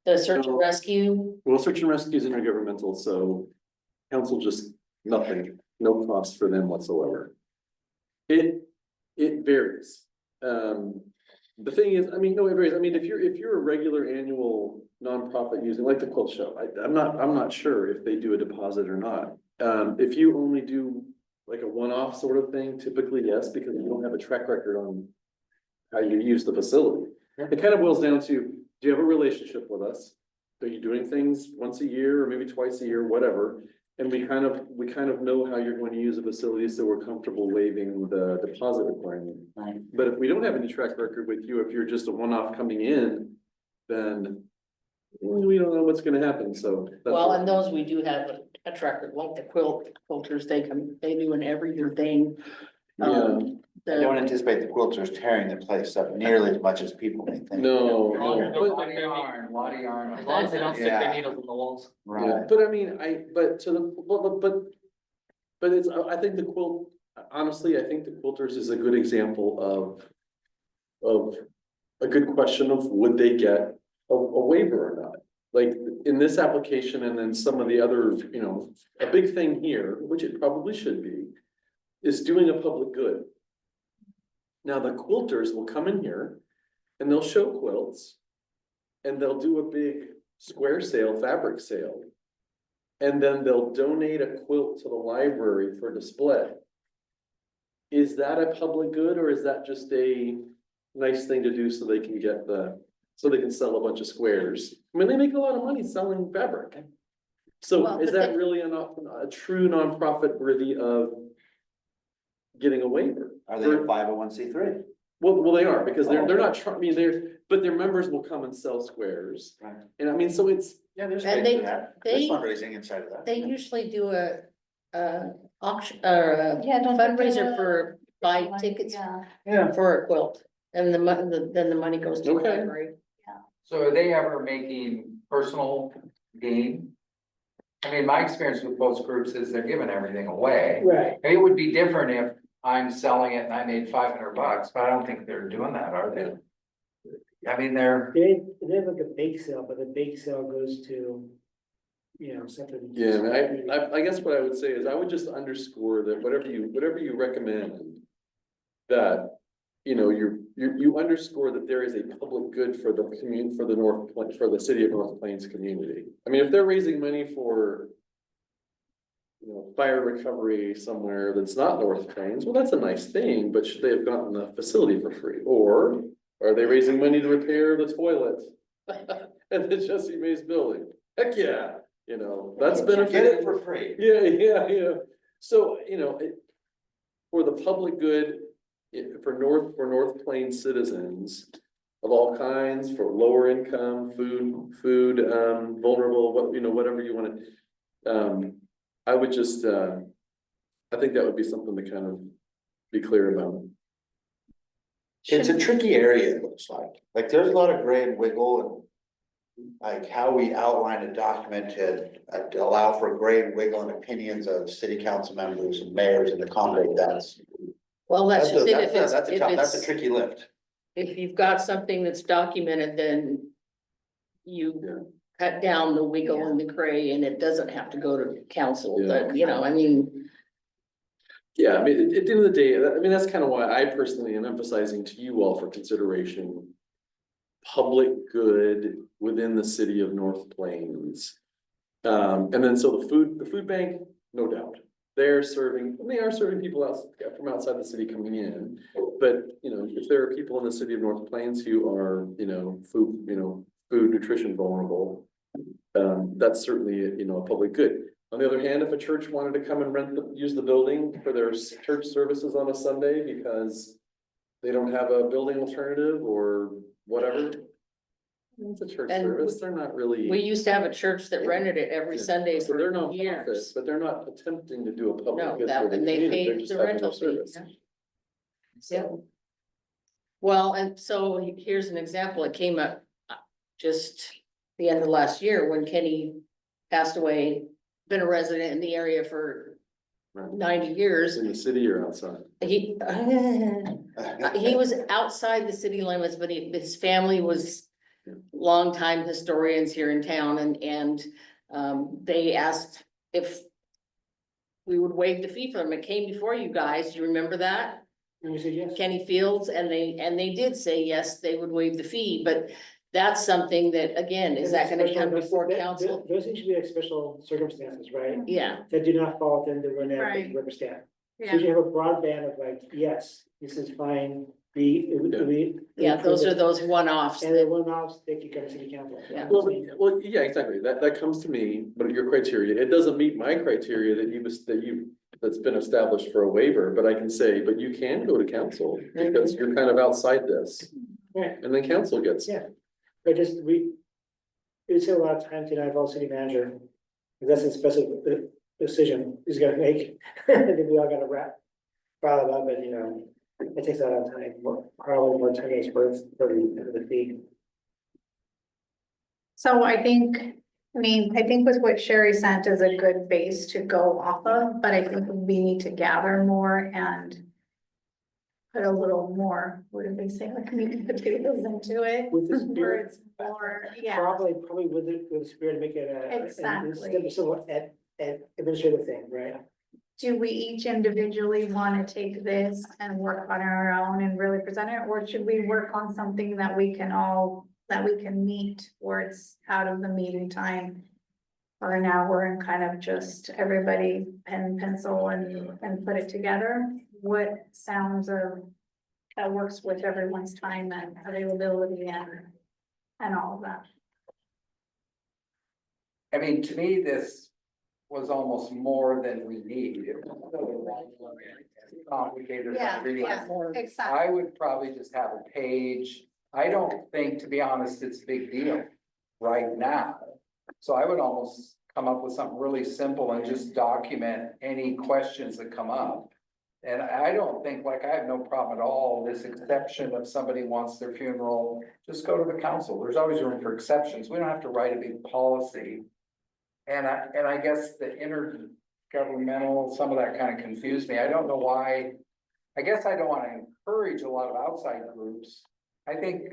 Speaker 2: The search and rescue,
Speaker 6: Well, search and rescue is intergovernmental, so council just nothing, no cost for them whatsoever. It varies. The thing is, I mean, no, it varies. I mean, if you're a regular annual nonprofit using, like the Quilt Show, I'm not sure if they do a deposit or not. If you only do like a one-off sort of thing, typically yes, because you don't have a track record on how you use the facility. It kind of boils down to, do you have a relationship with us? Are you doing things once a year or maybe twice a year, whatever? And we kind of know how you're going to use the facility, so we're comfortable waiving the deposit requirement.
Speaker 3: Right.
Speaker 6: But if we don't have any track record with you, if you're just a one-off coming in, then we don't know what's gonna happen, so. that's
Speaker 2: well,
Speaker 6: what-
Speaker 2: and those we do have a track record, like the quilters, they do an every year thing.
Speaker 4: I don't anticipate the Quilters tearing the place up nearly as much as people may think.
Speaker 6: No,
Speaker 3: But-
Speaker 6: but,
Speaker 5: Lot of yarn.
Speaker 3: As long as they don't stick their
Speaker 4: Yeah.
Speaker 3: needles in the walls.
Speaker 6: yeah,
Speaker 4: Right.
Speaker 6: but I mean, but it's, I think the quilt, honestly, I think the Quilters is a good example of a good question of would they get a waiver or not? Like, in this application and then some of the other, you know, a big thing here, which it probably should be, is doing a public good. Now, the quilters will come in here and they'll show quilts. And they'll do a big square sale, fabric sale. And then they'll donate a quilt to the library for display. Is that a public good or is that just a nice thing to do so they can get so they can sell a bunch of squares? I mean, they make a lot of money selling fabric. So
Speaker 2: Well,
Speaker 6: is
Speaker 2: but
Speaker 6: that really a true nonprofit worthy of getting a waiver?
Speaker 4: Are they a 501c3?
Speaker 6: Well, they are, because they're not, I mean, but their members will come and sell squares.
Speaker 4: Right.
Speaker 6: And I mean, so it's,
Speaker 4: Yeah, there's
Speaker 2: And
Speaker 4: ways to that. There's
Speaker 2: they-
Speaker 4: fundraising inside of that.
Speaker 2: They usually do a auction, or a
Speaker 1: Yeah, don't they do
Speaker 2: fundraiser
Speaker 1: a-
Speaker 2: for buy tickets
Speaker 1: Yeah.
Speaker 7: Yeah.
Speaker 2: for a quilt. And then the money goes to the
Speaker 6: Okay.
Speaker 2: library.
Speaker 5: So are they ever making personal gain? I mean, my experience with most groups is they're giving everything away.
Speaker 7: Right.
Speaker 5: It would be different if I'm selling it and I made $500, but I don't think they're doing that, are they? I mean, they're,
Speaker 7: They have like a bake sale, but the bake sale goes to, you know, something.
Speaker 6: yeah, I mean, I guess what I would say is I would just underscore that whatever you recommend. That, you know, you underscore that there is a public good for the community, for the city of North Plains community. I mean, if they're raising money for. You know, fire recovery somewhere that's not North Plains, well, that's a nice thing, but should they have gotten the facility for free? Or are they raising money to repair the toilet? At the Jesse Mays building? Heck, yeah, you know, that's
Speaker 4: Get it
Speaker 6: benefiting.
Speaker 4: for free.
Speaker 6: Yeah. So, you know, for the public good, for North Plains citizens of all kinds, for lower income, food, vulnerable, whatever you want to. I would just, I think that would be something to kind of be clear about.
Speaker 4: It's a tricky area, it looks like there's a lot of gray and wiggle and. Like how we outline a document to allow for gray and wiggle and opinions of city council members and mayors and accommodate that.
Speaker 2: Well, that's just it. If
Speaker 4: That's a
Speaker 2: it's,
Speaker 4: tricky lift.
Speaker 2: if you've got something that's documented, then you cut down the wiggle and the gray and it doesn't have to go to council, but you know, I mean.
Speaker 6: Yeah, I mean, at the end of the day, I mean, that's kind of why I personally am emphasizing to you all for consideration. Public good within the city of North Plains. And then so the food bank, no doubt, they are serving people from outside the city coming in. But, you know, if there are people in the city of North Plains who are, food nutrition vulnerable. That's certainly, a public good. On the other hand, if a church wanted to come and use the building for their church services on a Sunday because they don't have a building alternative or whatever. It's a church
Speaker 2: And
Speaker 6: service, they're not really.
Speaker 2: We used to have a church that rented it every Sunday
Speaker 6: So they're
Speaker 2: for
Speaker 6: not
Speaker 2: years.
Speaker 6: profit, but they're not attempting to do a
Speaker 2: No,
Speaker 6: public good
Speaker 2: that,
Speaker 6: for the
Speaker 2: and they
Speaker 6: community, they're
Speaker 2: paid
Speaker 6: just
Speaker 2: the
Speaker 6: having
Speaker 2: rental
Speaker 6: their
Speaker 2: fee.
Speaker 6: service.
Speaker 2: Yeah. Yeah. Well, and so here's an example. It came up just the end of last year when Kenny passed away, been a resident in the area for
Speaker 6: Right.
Speaker 2: 90 years.
Speaker 6: In the city or outside.
Speaker 2: He was outside the city limits, but his family was longtime historians here in town and they asked if we would waive the fee for them. It came before you guys. Do you remember that?
Speaker 7: And we said yes.
Speaker 2: Kenny Fields, and they did say, yes, they would waive the fee, but that's something that, again, is that gonna come before council?
Speaker 7: Those things should be like special circumstances, right?
Speaker 2: Yeah,
Speaker 7: That do not fall within the
Speaker 1: Right.
Speaker 7: rubber stamp. So
Speaker 1: Yeah.
Speaker 7: you have a broad band of like, yes, this is fine,
Speaker 2: yeah, those are those one-offs.
Speaker 7: And then one-offs, they can come to city council.
Speaker 2: Yeah.
Speaker 6: Well, yeah, exactly, that comes to me, but your criteria, it doesn't meet my criteria that's been established for a waiver, but I can say, but you can go to council, because you're kind of outside this.
Speaker 7: Right.
Speaker 6: And then council gets.
Speaker 7: Yeah. But just, we spend a lot of time to involve city manager, because that's a special decision he's gonna make. I think we all gotta file it up and, it takes a lot of time, probably more time is worth for the fee.
Speaker 1: So I think with what Sherry sent is a good base to go off of, but I think we need to gather more and put a little more, what did they say, like meat and potatoes into it?
Speaker 7: With the
Speaker 1: Where
Speaker 7: spirit,
Speaker 1: it's more, yeah,
Speaker 7: probably with the spirit, make it a.
Speaker 1: Exactly.
Speaker 7: Somewhat an administrative thing, right?
Speaker 1: do we each individually wanna take this and work on our own and really present it? Or should we work on something that we can meet where it's out of the meeting time? For an hour and kind of just everybody pen, pencil and put it together? What sounds that works with everyone's time and availability and all of that?
Speaker 5: I mean, to me, this was almost more than we need. It was complicated. or
Speaker 1: Yeah,
Speaker 5: something.
Speaker 1: yeah, exactly.
Speaker 5: I would probably just have a page. I don't think, to be honest, it's a big deal right now. So I would almost come up with something really simple and just document any questions that come up. And I don't think, like, I have no problem at all, this exception if somebody wants their funeral, just go to the council. There's always room for exceptions. We don't have to write a big policy. And I guess the intergovernmental, some of that kind of confused me. I don't know why. I guess I don't want to encourage a lot of outside groups. I think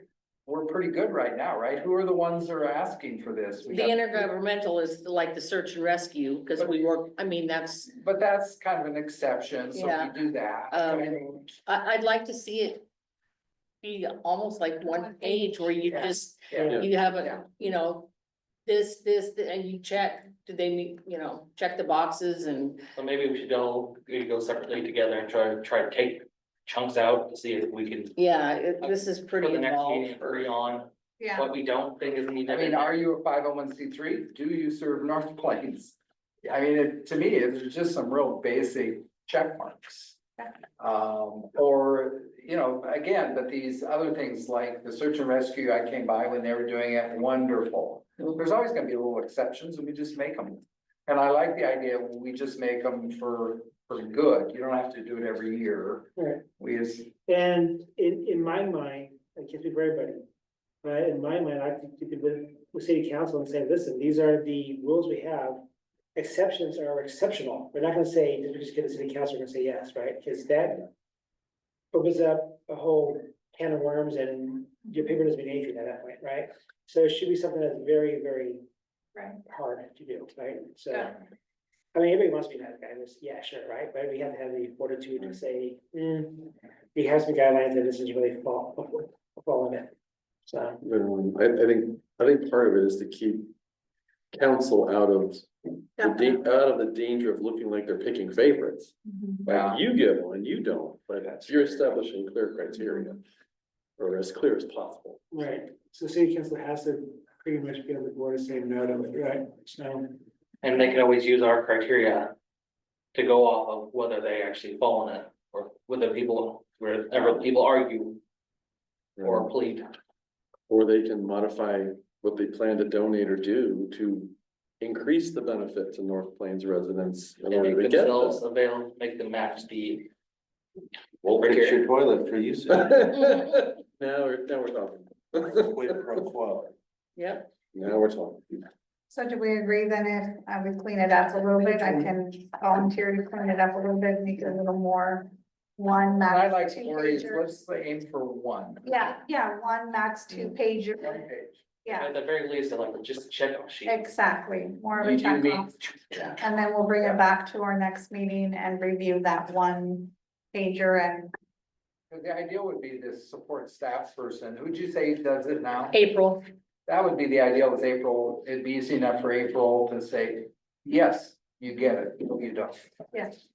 Speaker 5: we're pretty good right now, right? Who are the ones that are asking for this? We
Speaker 2: The
Speaker 5: got-
Speaker 2: intergovernmental is like the search and rescue, because we work, I mean, that's,
Speaker 5: But that's kind of an exception, so
Speaker 2: Yeah.
Speaker 5: we do that.
Speaker 2: I'd like to see it be almost like one page where you
Speaker 5: Yeah.
Speaker 2: just,
Speaker 5: Yeah.
Speaker 2: you have
Speaker 5: Yeah.
Speaker 2: a, you know, this, and you check, do they meet, check the boxes and,
Speaker 3: So maybe we should go separately together and try to take chunks out to see if we can.
Speaker 2: yeah, this is
Speaker 3: For
Speaker 2: pretty
Speaker 3: the next meeting,
Speaker 2: involved.
Speaker 3: agree on
Speaker 1: Yeah,
Speaker 3: what we don't think is
Speaker 5: I
Speaker 3: needed.
Speaker 5: mean, are you a 501c3? Do you serve North Plains? I mean, to me, it's just some real basic check marks. Or, again, but these other things like the search and rescue, I came by when they were doing it, wonderful. There's always gonna be little exceptions and we just make them. And I like the idea, we just make them for good. You don't have to do it every year.
Speaker 7: Right.
Speaker 5: We just,
Speaker 7: And in my mind, I can't speak for everybody, but in my mind, I think you could with city council and say, listen, these are the rules we have. Exceptions are exceptional. We're not gonna say, just because get the city council, we're gonna say yes, right? Because that opens up a whole can of worms and your paper doesn't mean anything at that point, right? So it should be something that's very, very
Speaker 1: right.
Speaker 7: hard to do, right? So,
Speaker 1: Yeah.
Speaker 7: I mean, everybody wants to be that guy, yeah, sure, right? But we have to have the fortitude to say, he has some guidelines that this is really falling in. So,
Speaker 6: I think part of it is to keep council out of the danger of looking like they're picking favorites.
Speaker 1: Mhm.
Speaker 5: Yeah.
Speaker 6: Like you get one, you don't, but you're establishing clear criteria. Or as clear as possible.
Speaker 7: right, so city council has to pretty much be on the board of saying no to it, right? So,
Speaker 3: And they can always use our criteria to go off of whether they actually fall in it, or whether wherever people argue or plead.
Speaker 6: Or they can modify what they plan to donate or do to increase the benefit to North Plains residents. In
Speaker 3: And
Speaker 6: order to
Speaker 3: make
Speaker 6: get
Speaker 3: themselves
Speaker 6: that.
Speaker 3: make them match the.
Speaker 4: We'll fix your toilet for you soon.
Speaker 6: Now we're talking.
Speaker 4: Quid pro quo.
Speaker 2: Yep,
Speaker 6: Now we're talking.
Speaker 1: So do we agree then if we clean it up a little bit, I can volunteer to clean it up a little bit, make it a little more one
Speaker 5: and I
Speaker 1: max
Speaker 5: like
Speaker 1: two
Speaker 5: Lori's,
Speaker 1: pager?
Speaker 5: let's aim for one.
Speaker 1: Yeah, one max two pager,
Speaker 5: One page.
Speaker 1: yeah,
Speaker 3: At the very least, I like just a check off sheet.
Speaker 1: exactly, more of a
Speaker 5: You do
Speaker 1: check
Speaker 5: me.
Speaker 1: off. And then we'll bring it back to our next meeting and review that one pager and
Speaker 5: The ideal would be this support staff person. Who'd you say does it now?
Speaker 2: April,
Speaker 5: That would be the ideal with April. It'd be easy enough for April to say, yes, you get it, you don't.
Speaker 1: Yes.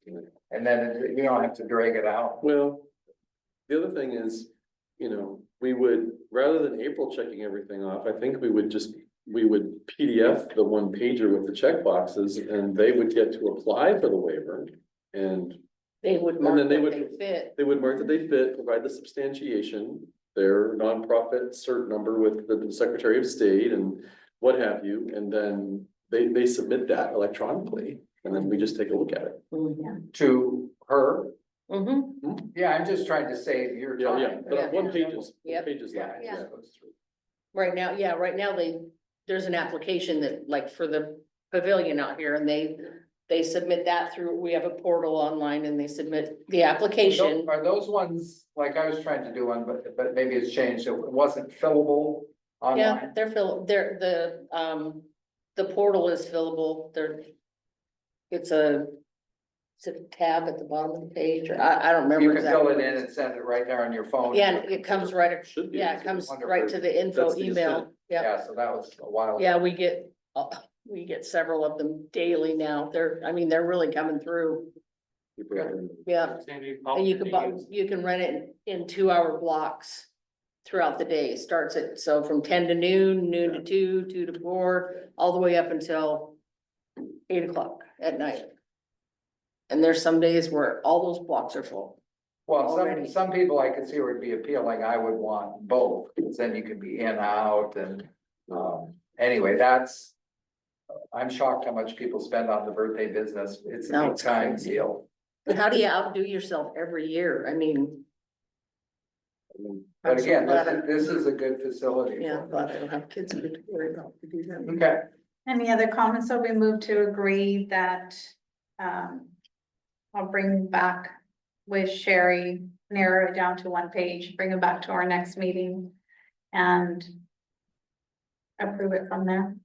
Speaker 5: And then you don't have to drag it out.
Speaker 6: Well, the other thing is, we would, rather than April checking everything off, I think we would PDF the one pager with the check boxes and they would get to apply for the waiver. And
Speaker 2: they would
Speaker 6: And
Speaker 2: mark
Speaker 6: then they
Speaker 2: that
Speaker 6: would-
Speaker 2: they fit.
Speaker 6: they would mark that they fit, provide the substantiation, their nonprofit cert number with the Secretary of State and what have you, and then they submit that electronically, and then we just take a look at it.
Speaker 5: To her,
Speaker 2: Mhm.
Speaker 5: yeah, I'm just trying to save your
Speaker 6: Yeah, yeah,
Speaker 5: time.
Speaker 6: but one page
Speaker 2: Yep.
Speaker 6: is that,
Speaker 5: Yeah.
Speaker 6: yeah.
Speaker 5: it goes through.
Speaker 2: Right now, there's an application that, like, for the pavilion out here, and they submit that through, we have a portal online and they submit the application.
Speaker 5: Are those ones, like I was trying to do one, but maybe it's changed, it wasn't fillable
Speaker 2: Yeah,
Speaker 5: online?
Speaker 2: they're, the portal is fillable, it's a tab at the bottom of the page, or I don't remember
Speaker 5: You can fill
Speaker 2: exactly.
Speaker 5: it in and send it right there on your phone.
Speaker 2: Yeah, and it comes right,
Speaker 6: Should be.
Speaker 2: yeah, it comes right to the info
Speaker 6: That's the
Speaker 2: email,
Speaker 6: consent.
Speaker 2: yeah.
Speaker 5: Yeah, so that was a while.
Speaker 2: Yeah, we get several of them daily now, they're really coming through, yeah. And you can rent it in 2-hour blocks throughout the day. It starts at, so from 10 to noon, noon to 2, 2 to 4, all the way up until 8 o'clock at night. And there's some days where all those blocks are full.
Speaker 5: Well,
Speaker 2: already.
Speaker 5: some people I could see would be appealing, I would want both, because then you could be in, out, and, anyway, that's. I'm shocked how much people spend on the birthday business, it's a
Speaker 2: No,
Speaker 5: big
Speaker 2: it's
Speaker 5: time
Speaker 2: crazy.
Speaker 5: deal.
Speaker 2: But how do you outdo yourself every year?
Speaker 5: But
Speaker 2: I'm so
Speaker 5: again,
Speaker 2: glad
Speaker 5: this is a good facility.
Speaker 2: Yeah, I'm glad I don't have kids to worry about to do that.
Speaker 5: Okay,
Speaker 1: Any other comments? So we move to agree that, I'll bring back with Sherry, narrow it down to one page, bring it back to our next meeting and approve it from there,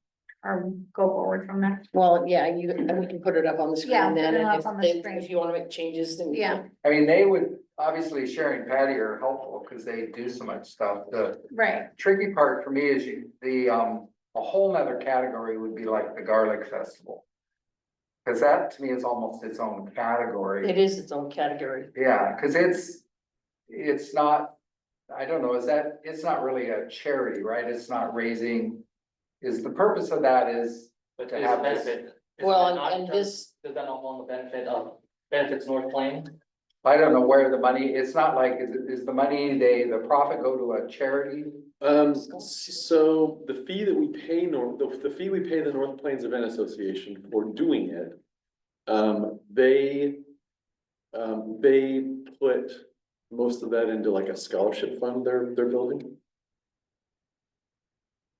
Speaker 1: or go forward from there.
Speaker 2: Well, yeah, and we can put it up on the
Speaker 1: Yeah,
Speaker 2: screen then,
Speaker 1: put it
Speaker 2: and
Speaker 1: up on the screen.
Speaker 2: if you wanna make changes, then. we
Speaker 1: Yeah.
Speaker 2: can.
Speaker 5: I mean, they would, obviously Sherry and Patty are helpful, because they do so much stuff, the
Speaker 1: Right,
Speaker 5: tricky part for me is a whole nother category would be like the garlic festival. Cause that to me is almost its own category.
Speaker 2: It is its own category.
Speaker 5: Yeah, cause it's not, I don't know, it's not really a charity, right? It's not raising, is the purpose of that is
Speaker 3: But
Speaker 5: to
Speaker 3: there's a
Speaker 5: have this.
Speaker 3: benefit.
Speaker 2: Well,
Speaker 3: Is that not
Speaker 2: and
Speaker 3: in terms-
Speaker 2: this,
Speaker 3: Does that not fall on the benefit of benefits North Plain?
Speaker 5: I don't know where the money, it's not like, is the money, the profit go to a charity?
Speaker 6: So the fee that we pay the fee we pay the North Plains Event Association for doing it. They put most of that into like a scholarship fund they're building.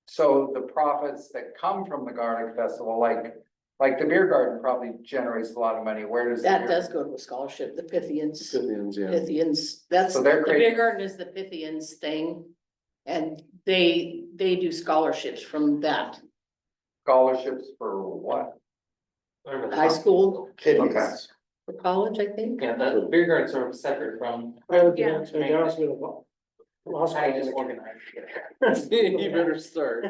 Speaker 5: So the profits that come from the garlic festival, like the beer garden probably generates a lot of money, where does?
Speaker 2: that does go to a scholarship, the Pythians.
Speaker 6: Pythians, yeah.
Speaker 2: Pythians, that's,
Speaker 5: So
Speaker 2: the
Speaker 5: they're creating-
Speaker 2: beer garden is the Pythians thing. And they do scholarships from that,
Speaker 5: Scholarships for what?
Speaker 3: Whatever the
Speaker 2: high
Speaker 3: cost-
Speaker 2: school,
Speaker 5: Okay.
Speaker 2: for college, I think.
Speaker 3: Yeah, the beer garden's sort of separate from.
Speaker 1: Yeah.
Speaker 7: So they're also the law
Speaker 3: I just
Speaker 7: school.
Speaker 3: organized.
Speaker 6: You better start.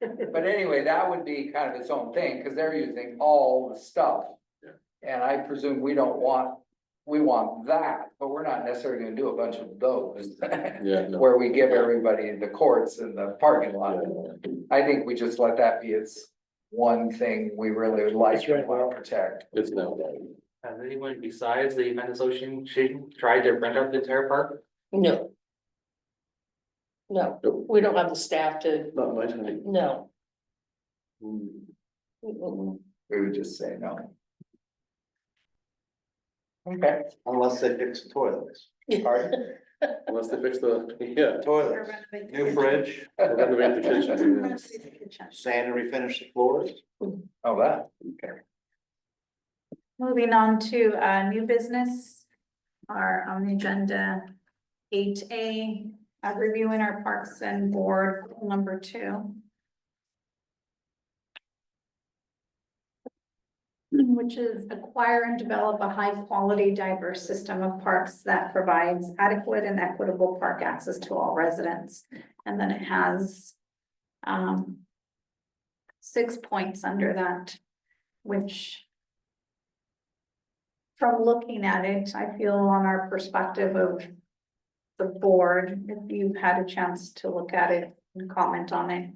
Speaker 5: But anyway, that would be kind of its own thing, because they're using all the stuff.
Speaker 6: Yeah.
Speaker 5: And I presume we want that, but we're not necessarily gonna do a bunch of those.
Speaker 6: Yeah, no.
Speaker 5: Where we give everybody the courts and the parking lot. I think we just let that be its one thing we really would like to want to protect.
Speaker 6: It's now.
Speaker 3: Has anyone besides the event association tried to rent out the entire park?
Speaker 2: No. No,
Speaker 6: Nope.
Speaker 2: we don't have the staff to,
Speaker 6: Not my time.
Speaker 2: no.
Speaker 6: Mm.
Speaker 2: Mm-mm.
Speaker 5: We would just say no. Okay.
Speaker 4: Unless they fix the toilets. Pardon?
Speaker 6: Unless they fix the,
Speaker 4: Toilets, new fridge,
Speaker 6: renovate the kitchen.
Speaker 4: sand and refinish the floors.
Speaker 5: Oh, that,
Speaker 1: moving on to, new business. Our on the agenda, 8A, reviewing our parks and board number 2. Which is acquire and develop a high-quality, diverse system of parks that provides adequate and equitable park access to all residents. And then it has 6 points under that, which from looking at it, I feel on our perspective of the board, if you've had a chance to look at it and comment on it.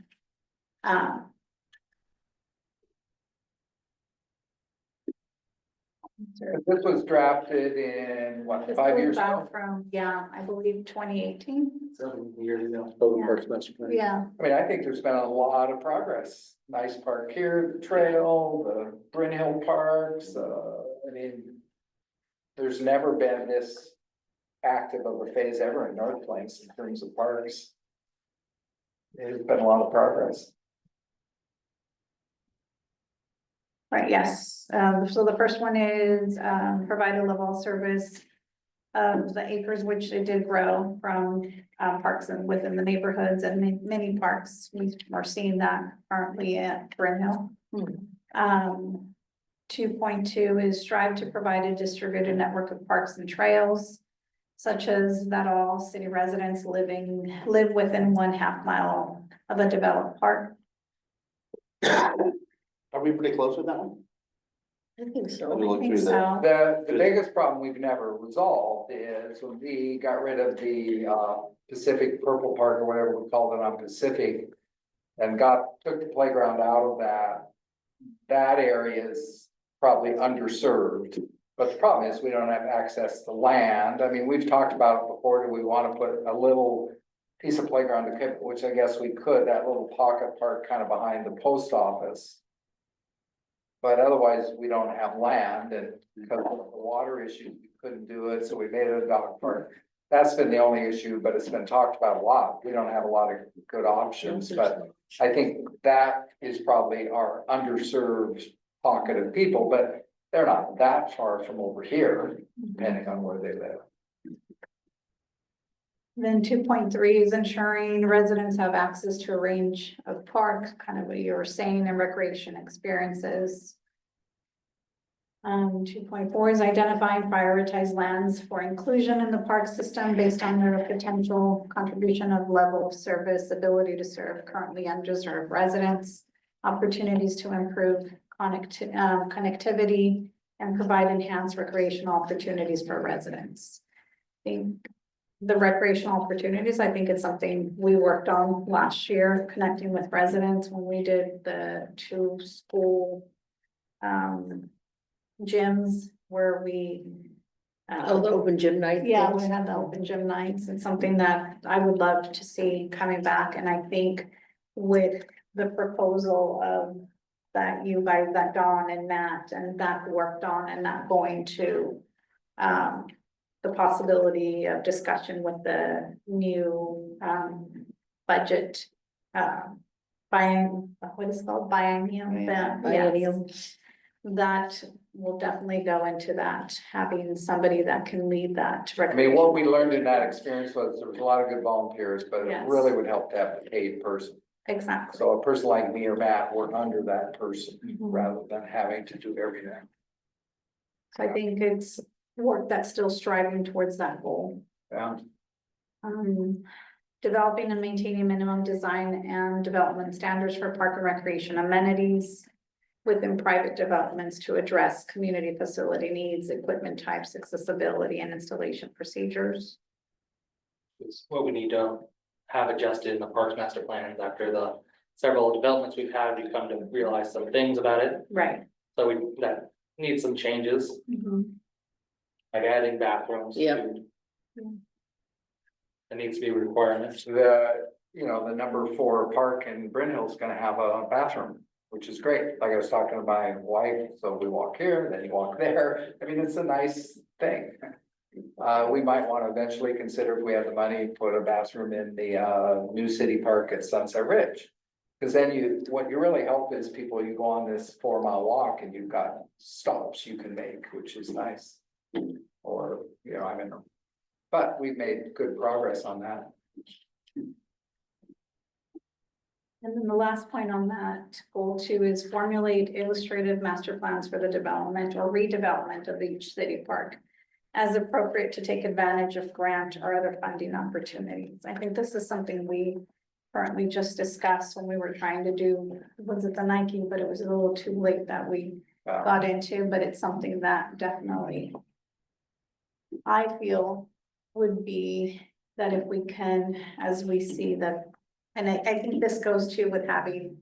Speaker 5: this was drafted in, what,
Speaker 1: This
Speaker 5: 5
Speaker 1: goes
Speaker 5: years
Speaker 1: back
Speaker 5: ago?
Speaker 1: from, yeah, I believe 2018.
Speaker 3: 7 years ago.
Speaker 6: Public Parks Master Plan.
Speaker 1: Yeah,
Speaker 5: I mean, I think there's been a lot of progress. Nice park here, the trail, the Bryn Hill Parks, I mean. There's never been this active of a phase ever in North Plains in terms of parks. There's been a lot of progress.
Speaker 1: Right, yes, so the first one is, provide a level of service of the acres, which it did grow from, parks and within the neighborhoods and many parks. We are seeing that currently at Brimhill. 2.2 is strive to provide a distributed network of parks and trails, such as that all city residents live within 1/2 mile of a developed park.
Speaker 4: Are we pretty close with that one?
Speaker 2: I think
Speaker 4: Let
Speaker 2: so.
Speaker 4: me
Speaker 1: I
Speaker 4: look
Speaker 1: think
Speaker 4: through
Speaker 1: so.
Speaker 5: The biggest problem we've never resolved is when we got rid of the Pacific Purple Park or whatever we called it on Pacific. And took the playground out of that area is probably underserved. But the problem is we don't have access to land. I mean, we've talked about it before, do we want to put a little piece of playground equipment, which I guess we could, that little pocket park kind of behind the post office. But otherwise, we don't have land, and because of the water issue, we couldn't do it, so we made it a dog park. That's been the only issue, but it's been talked about a lot. We don't have a lot of good options, but I think that is probably our underserved pocket of people, but they're not that far from over here, depending on where they live.
Speaker 1: Then 2.3 is ensuring residents have access to a range of parks, kind of what you were saying, and recreation experiences. 2.4 is identify and prioritize lands for inclusion in the park system based on their potential contribution of level of service, ability to serve currently underserved residents, opportunities to improve connectivity, and provide enhanced recreational opportunities for residents. I think the recreational opportunities, I think it's something we worked on last year, connecting with residents when we did the 2 school gyms where we
Speaker 2: Open gym night.
Speaker 1: yeah, we
Speaker 2: things.
Speaker 1: had the open gym nights and something that I would love to see coming back. And I think with the proposal of that you guys, that Dawn and Matt and that worked on and not going to the possibility of discussion with the new budget what is it called, biennium,
Speaker 2: Biennium.
Speaker 1: that will definitely go into that, having somebody that can lead that.
Speaker 5: I mean, what we learned in that experience was there was a lot of good volunteers, but it
Speaker 1: Yes.
Speaker 5: really would help to have a paid person.
Speaker 1: Exactly.
Speaker 5: So a person like me or Matt, we're under that person
Speaker 1: Mhm.
Speaker 5: rather than having to do everything.
Speaker 1: So I think it's work that's still striving towards that goal.
Speaker 5: Yeah.
Speaker 1: Developing and maintaining minimum design and development standards for park and recreation amenities within private developments to address community facility needs, equipment types, accessibility, and installation procedures.
Speaker 3: It's what we need to have adjusted in the Parks Master Plans after the several developments we've had, we've come to realize some things about it.
Speaker 1: Right.
Speaker 3: So that needs some changes, like adding bathrooms.
Speaker 2: Yep.
Speaker 3: It needs to be a requirement.
Speaker 5: The number 4 park in Bryn Hill is gonna have a bathroom, which is great. Like I was talking to my wife, so we walk here, then you walk there. I mean, it's a nice thing. We might want to eventually consider if we have the money, put a bathroom in the new city park at Sunset Ridge. Cause then what you really help is people, you go on this 4-mile walk and you've got stops you can make, which is nice. Or, I don't know. But we've made good progress on that.
Speaker 1: And then the last point on that, goal 2 is formulate illustrative master plans for the development or redevelopment of each city park as appropriate to take advantage of grant or other funding opportunities. I think this is something we currently just discussed when we were trying to do, was it the Nike, but it was a little too late that we got into, but it's something that definitely I feel would be that if we can, as we see that, and I think this goes to with having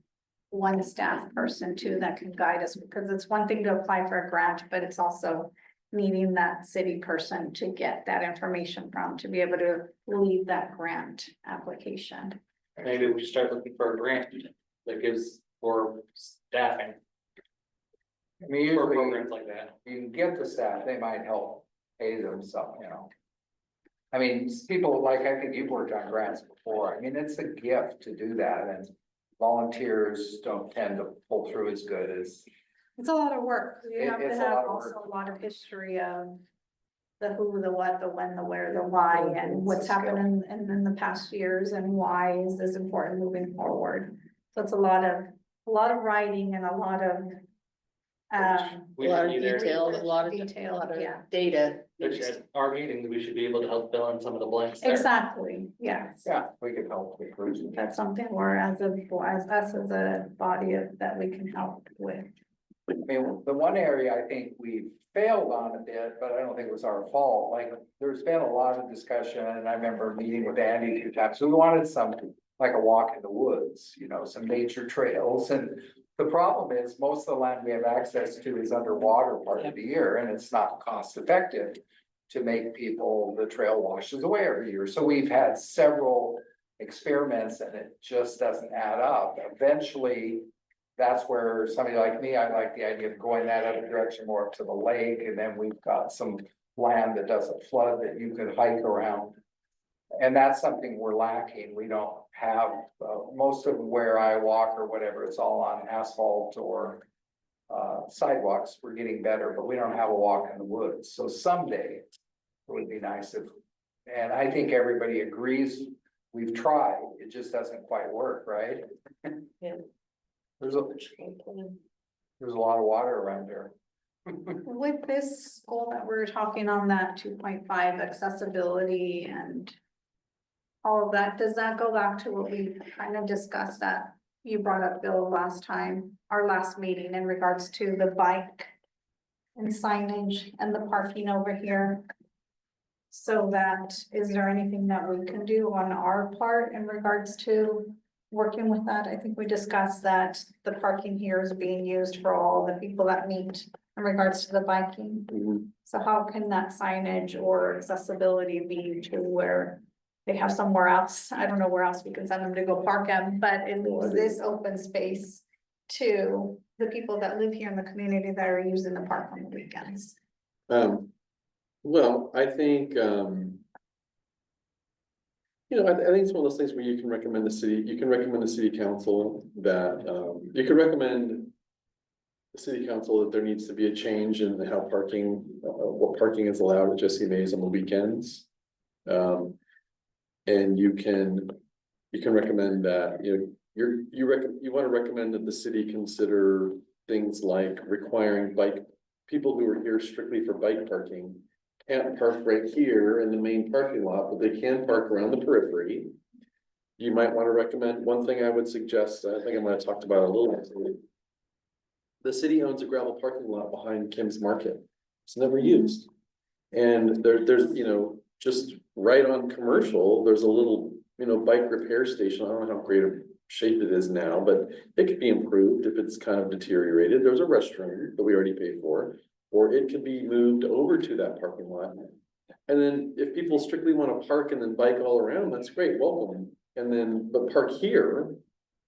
Speaker 1: one staff person too that can guide us, because it's one thing to apply for a grant, but it's also needing that city person to get that information from, to be able to lead that grant application.
Speaker 3: Maybe we should start looking for a grant that gives for staffing
Speaker 5: I mean,
Speaker 3: for
Speaker 5: usually
Speaker 3: programs like that.
Speaker 5: you can get the staff, they might help pay them some, I mean, people like, I think you've worked on grants before. I mean, it's a gift to do that, and volunteers don't tend to pull through as good as
Speaker 1: It's a lot of work. You have to
Speaker 5: It's a
Speaker 1: have
Speaker 5: lot of
Speaker 1: also
Speaker 5: work.
Speaker 1: a lot of history of the who, the what, the when, the where, the why, and what's happened in the past years and why is this important moving forward. So it's a lot of writing and a lot of,
Speaker 2: A
Speaker 3: We
Speaker 2: lot
Speaker 3: should
Speaker 2: of
Speaker 3: be there,
Speaker 2: details, a lot
Speaker 1: Detail,
Speaker 2: of
Speaker 1: yeah.
Speaker 2: data.
Speaker 3: which at our meetings, we should be able to help fill in some of the blanks there.
Speaker 1: exactly, yes.
Speaker 5: Yeah, we could help with Bruce.
Speaker 1: That's something where as us as a body of, that we can help with.
Speaker 5: I mean, the one area I think we failed on a bit, but I don't think it was our fault, like, there's been a lot of discussion, and I remember meeting with Andy a few times, we wanted some, like a walk in the woods, you know, some nature trails, and the problem is, most of the land we have access to is underwater part of the year, and it's not cost effective to make people, the trail washes away every year, so we've had several experiments, and it just doesn't add up. Eventually, that's where somebody like me, I like the idea of going that other direction more up to the lake, and then we've got some land that doesn't flood that you could hike around. And that's something we're lacking. We don't have, most of where I walk or whatever, it's all on asphalt or sidewalks. We're getting better, but we don't have a walk in the woods. So someday it would be nice if, and I think everybody agrees, we've tried, it just doesn't quite work, right?
Speaker 2: Yeah.
Speaker 5: There's a lot of water around there.
Speaker 1: With this goal that we're talking on, that 2.5 accessibility and all of that, does that go back to what we kind of discussed that you brought up, Bill, last time, our last meeting in regards to the bike and signage and the parking over here? So that, is there anything that we can do on our part in regards to working with that? I think we discussed that the parking here is being used for all the people that meet in regards to the biking. So how can that signage or accessibility be to where they have somewhere else? I don't know where else we can send them to go park them, but it leaves this open space to the people that live here in the community that are using the park on the weekends.
Speaker 6: Well, I think, I think it's one of those things where you can recommend the city council that, you can recommend the city council that there needs to be a change in how parking, what parking is allowed at Jessie Mays on the weekends. And you can recommend that, you want to recommend that the city consider things like requiring people who are here strictly for bike parking can't park right here in the main parking lot, but they can park around the periphery. You might want to recommend, one thing I would suggest, I think I might have talked about it a little bit. The city owns a gravel parking lot behind Kim's Market. It's never used. And there's, just right on Commercial, there's a little, bike repair station. I don't know how great a shape it is now, but it could be improved if it's kind of deteriorated. There's a restroom that we already paid for. Or it could be moved over to that parking lot. And then if people strictly want to park and then bike all around, that's great, welcome. And then, but park here,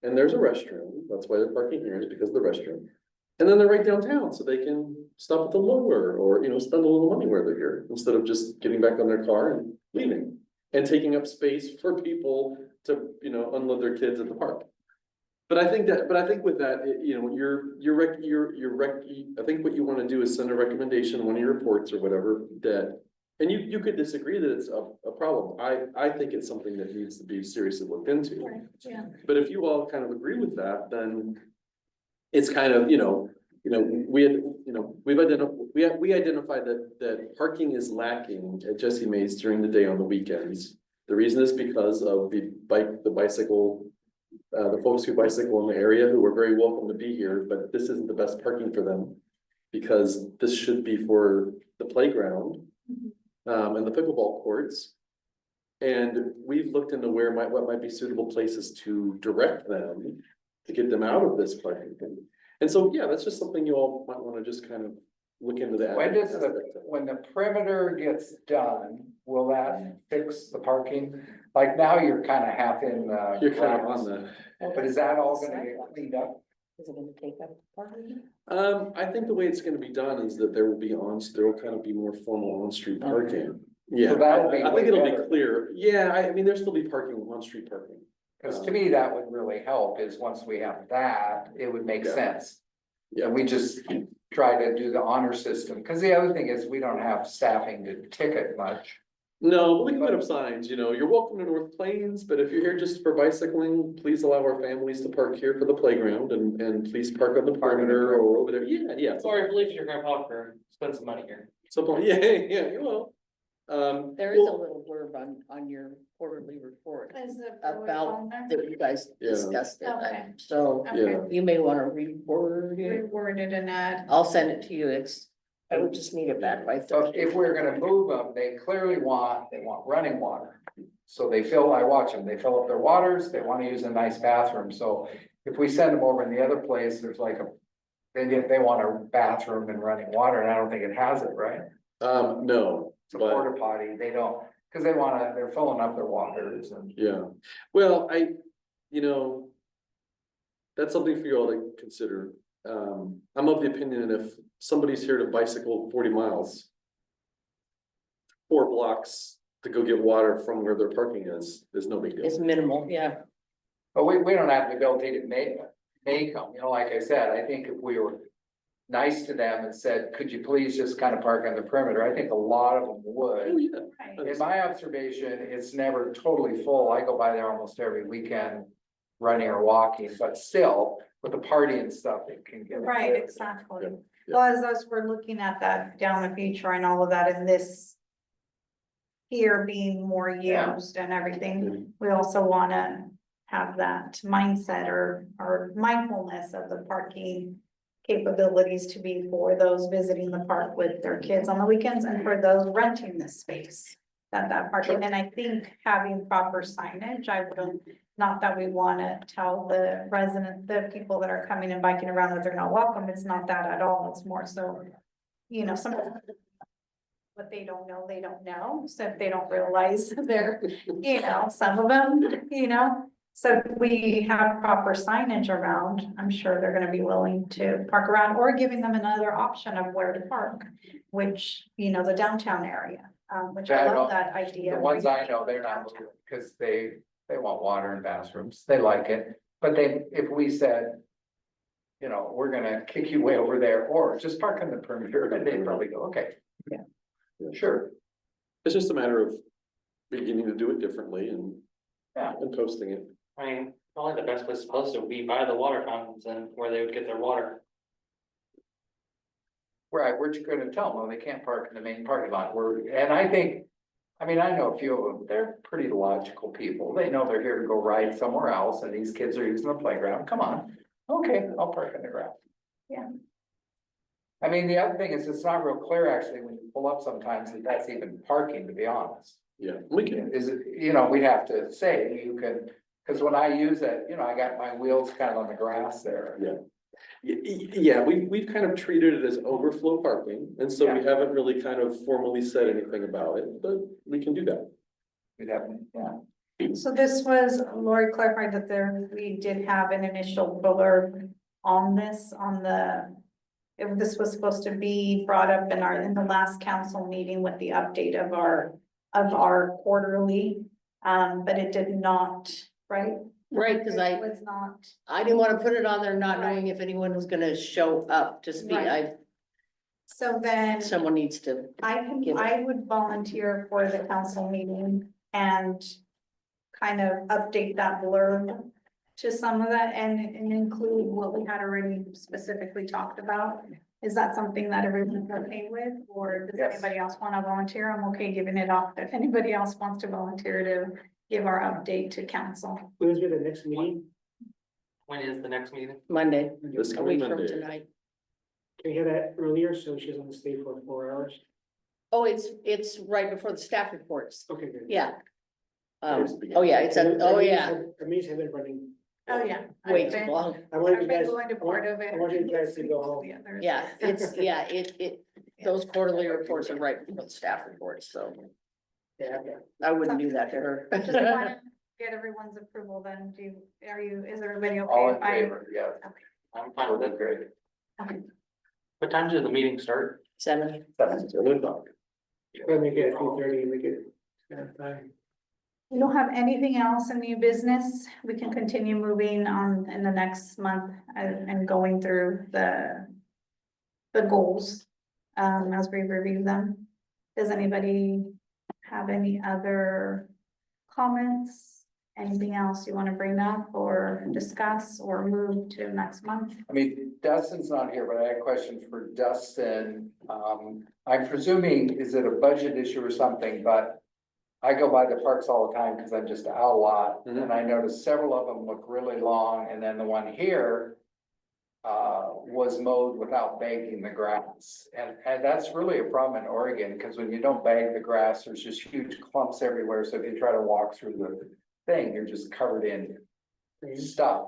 Speaker 6: and there's a restroom, that's why they're parking here, is because of the restroom. And then they're right downtown, so they can stop at the lower or, spend a little money where they're here, instead of just getting back on their car and leaving. And taking up space for people to, unload their kids at the park. But I think with that, I think what you want to do is send a recommendation, one of your reports or whatever, that, and you could disagree that it's a problem. I think it's something that needs to be seriously looked into.
Speaker 1: Right, yeah.
Speaker 6: But if you all kind of agree with that, then it's kind of, we identified that parking is lacking at Jessie Mays during the day on the weekends. The reason is because of the folks who bicycle in the area who are very welcome to be here, but this isn't the best parking for them. Because this should be for the playground, and the pickleball courts. And we've looked into what might be suitable places to direct them to get them out of this parking thing. And so, yeah, that's just something you all might want to just kind of look into that.
Speaker 5: When the perimeter gets done, will that fix the parking? Like now you're kind of half in,
Speaker 6: You're kind of on the.
Speaker 5: but is that all gonna get cleaned up?
Speaker 2: Is it gonna take up parking?
Speaker 6: I think the way it's gonna be done is that there will kind of be more formal on-street parking. Yeah,
Speaker 5: So that'll be
Speaker 6: I think
Speaker 5: way
Speaker 6: it'll
Speaker 5: better.
Speaker 6: be clear. Yeah, I mean, there'll still be parking, on-street parking.
Speaker 5: Cause to me, that would really help, is once we have that, it would make
Speaker 6: Yeah.
Speaker 5: sense.
Speaker 6: Yeah.
Speaker 5: And we just try to do the honor system, because the other thing is we don't have staffing to ticket much.
Speaker 6: No, we can put up signs, you know, you're welcome to North Plains, but if you're here just for bicycling, please allow our families to park here for the playground and please park on the perimeter or over there. Yeah, yeah.
Speaker 3: Sorry, if leaving your grandpa for, spend some money here.
Speaker 6: Something, yeah, you will.
Speaker 2: There is a
Speaker 6: well,
Speaker 2: little blurb on your quarterly report
Speaker 1: Is it
Speaker 2: about
Speaker 1: on there?
Speaker 2: that you guys
Speaker 6: Yeah.
Speaker 2: discussed it.
Speaker 1: Okay.
Speaker 2: So
Speaker 1: Okay.
Speaker 6: Yeah.
Speaker 2: you may want to reword it.
Speaker 1: Reworded and add.
Speaker 2: I'll send it to you. I would just need it back by
Speaker 5: So
Speaker 2: Thursday.
Speaker 5: if we're gonna move them, they clearly they want running water. So I watch them, they fill up their waters, they wanna use a nice bathroom, so if we send them over in the other place, there's like they want a bathroom and running water, and I don't think it has it, right?
Speaker 6: no,
Speaker 5: It's a
Speaker 6: but.
Speaker 5: porta potty, they don't, cause they're filling up their waters and.
Speaker 6: Yeah, well, you know. That's something for you all to consider. I'm of the opinion that if somebody's here to bicycle 40 miles. 4 blocks to go get water from where their parking is no big
Speaker 2: It's
Speaker 6: deal.
Speaker 2: minimal, yeah.
Speaker 5: But we don't have the ability to make them, you know, like I said, I think if we were. Nice to them and said, could you please just kind of park on the perimeter, I think a lot of them
Speaker 6: Oh,
Speaker 5: would.
Speaker 6: yeah.
Speaker 1: Right.
Speaker 5: In my observation, it's never totally full. I go by there almost every weekend, running or walking, but still, with the party and stuff, it can get.
Speaker 1: Right, exactly.
Speaker 6: Yeah.
Speaker 1: Well, as we're looking at that down the future and all of that in this. Here being more
Speaker 5: Yeah.
Speaker 1: used and everything, we also wanna have that mindset or mindfulness of the parking. Capabilities to be for those visiting the park with their kids on the weekends and for those renting this space. That parking, and I think having proper signage, I would, not that we wanna tell the the people that are coming and biking around that they're not welcome, it's not that at all, it's more so. You know, some. What they don't know, they don't know, so if they don't realize they're, some of them, So if we have proper signage around, I'm sure they're gonna be willing to park around or giving them another option of where to park. Which, the downtown area, which I love that idea.
Speaker 5: The ones I know, they're not moving, because they want water and bathrooms, they like it, but if we said. We're gonna kick you way over there, or just park on the perimeter, and they'd probably go, okay.
Speaker 6: Yeah.
Speaker 5: Sure,
Speaker 6: It's just a matter of beginning to do it differently
Speaker 5: Yeah.
Speaker 6: and posting it.
Speaker 3: I mean, probably the best place to post it would be by the water fountains and where they would get their water.
Speaker 5: right, we're just gonna tell them, well, they can't park in the main parking lot, and I think. I mean, I know a few of them, they're pretty logical people, they know they're here to go ride somewhere else, and these kids are using the playground, come on, okay, I'll park in the grass.
Speaker 1: Yeah.
Speaker 5: I mean, the other thing is, it's not real clear actually, when you pull up sometimes, that that's even parking, to be honest.
Speaker 6: Yeah, we can,
Speaker 5: Is it, we'd have to say, you can, cause when I use it, I got my wheels kind of on the grass there.
Speaker 6: yeah, we've kind of treated it as overflow parking, and so we haven't really kind of formally said anything about it, but we can do that.
Speaker 5: We'd have,
Speaker 1: So this was, Lori clarified that we did have an initial blurb on this, if this was supposed to be brought up in the last council meeting with the update of our quarterly, but it did not, right?
Speaker 2: Right, cause
Speaker 1: It was not,
Speaker 2: I didn't wanna put it on there not knowing if anyone was gonna show up to speak.
Speaker 1: Right. so then.
Speaker 2: Someone needs to, Give it.
Speaker 1: I would volunteer for the council meeting and kind of update that blurb to some of that and include what we had already specifically talked about. Is that something that everyone's okay with, or does
Speaker 5: Yes.
Speaker 1: anybody else want to volunteer? I'm okay giving it off if anybody else wants to volunteer to give our update to council.
Speaker 7: When's the next meeting?
Speaker 3: When is the next meeting?
Speaker 2: Monday,
Speaker 6: This
Speaker 2: a
Speaker 6: coming
Speaker 2: week from
Speaker 6: Monday.
Speaker 2: tonight.
Speaker 7: Can we have that earlier, so she doesn't stay for 4 hours?
Speaker 2: Oh, it's right before the staff reports.
Speaker 7: Okay, good.
Speaker 2: Yeah.
Speaker 6: There's the
Speaker 2: Oh, yeah, it's
Speaker 7: Our meetings
Speaker 2: yeah,
Speaker 7: have- Our meetings have been running.
Speaker 1: Oh, yeah.
Speaker 2: way too long.
Speaker 7: I want
Speaker 1: I've
Speaker 7: you
Speaker 1: been
Speaker 7: guys,
Speaker 1: going to part of it.
Speaker 7: I want you guys to go home.
Speaker 1: The others.
Speaker 2: Yeah, those quarterly reports are right before the staff reports, so
Speaker 7: Yeah,
Speaker 2: I wouldn't do that to her.
Speaker 1: Just wanna get everyone's approval then, is everybody okay?
Speaker 5: all in
Speaker 1: if I-
Speaker 5: favor, yeah.
Speaker 3: I'm fine with it.
Speaker 5: Great.
Speaker 1: Okay.
Speaker 3: What time does the meeting start?
Speaker 2: 7.
Speaker 6: 7 o'clock.
Speaker 7: Try to make it at 3:30, make it time.
Speaker 1: we don't have anything else in new business. We can continue moving on in the next month and going through the goals as we review them. Does anybody have any other comments? Anything else you want to bring up or discuss or move to next month?
Speaker 5: I mean, Dustin's not here, but I had a question for Dustin. I'm presuming, is it a budget issue or something, but I go by the parks all the time because I'm just out a lot, and I noticed several of them look really long, and then the one here was mowed without bagging the grass. And that's really a problem in Oregon, because when you don't bag the grass, there's just huge clumps everywhere. So if you try to walk through the thing, you're just covered in stuff.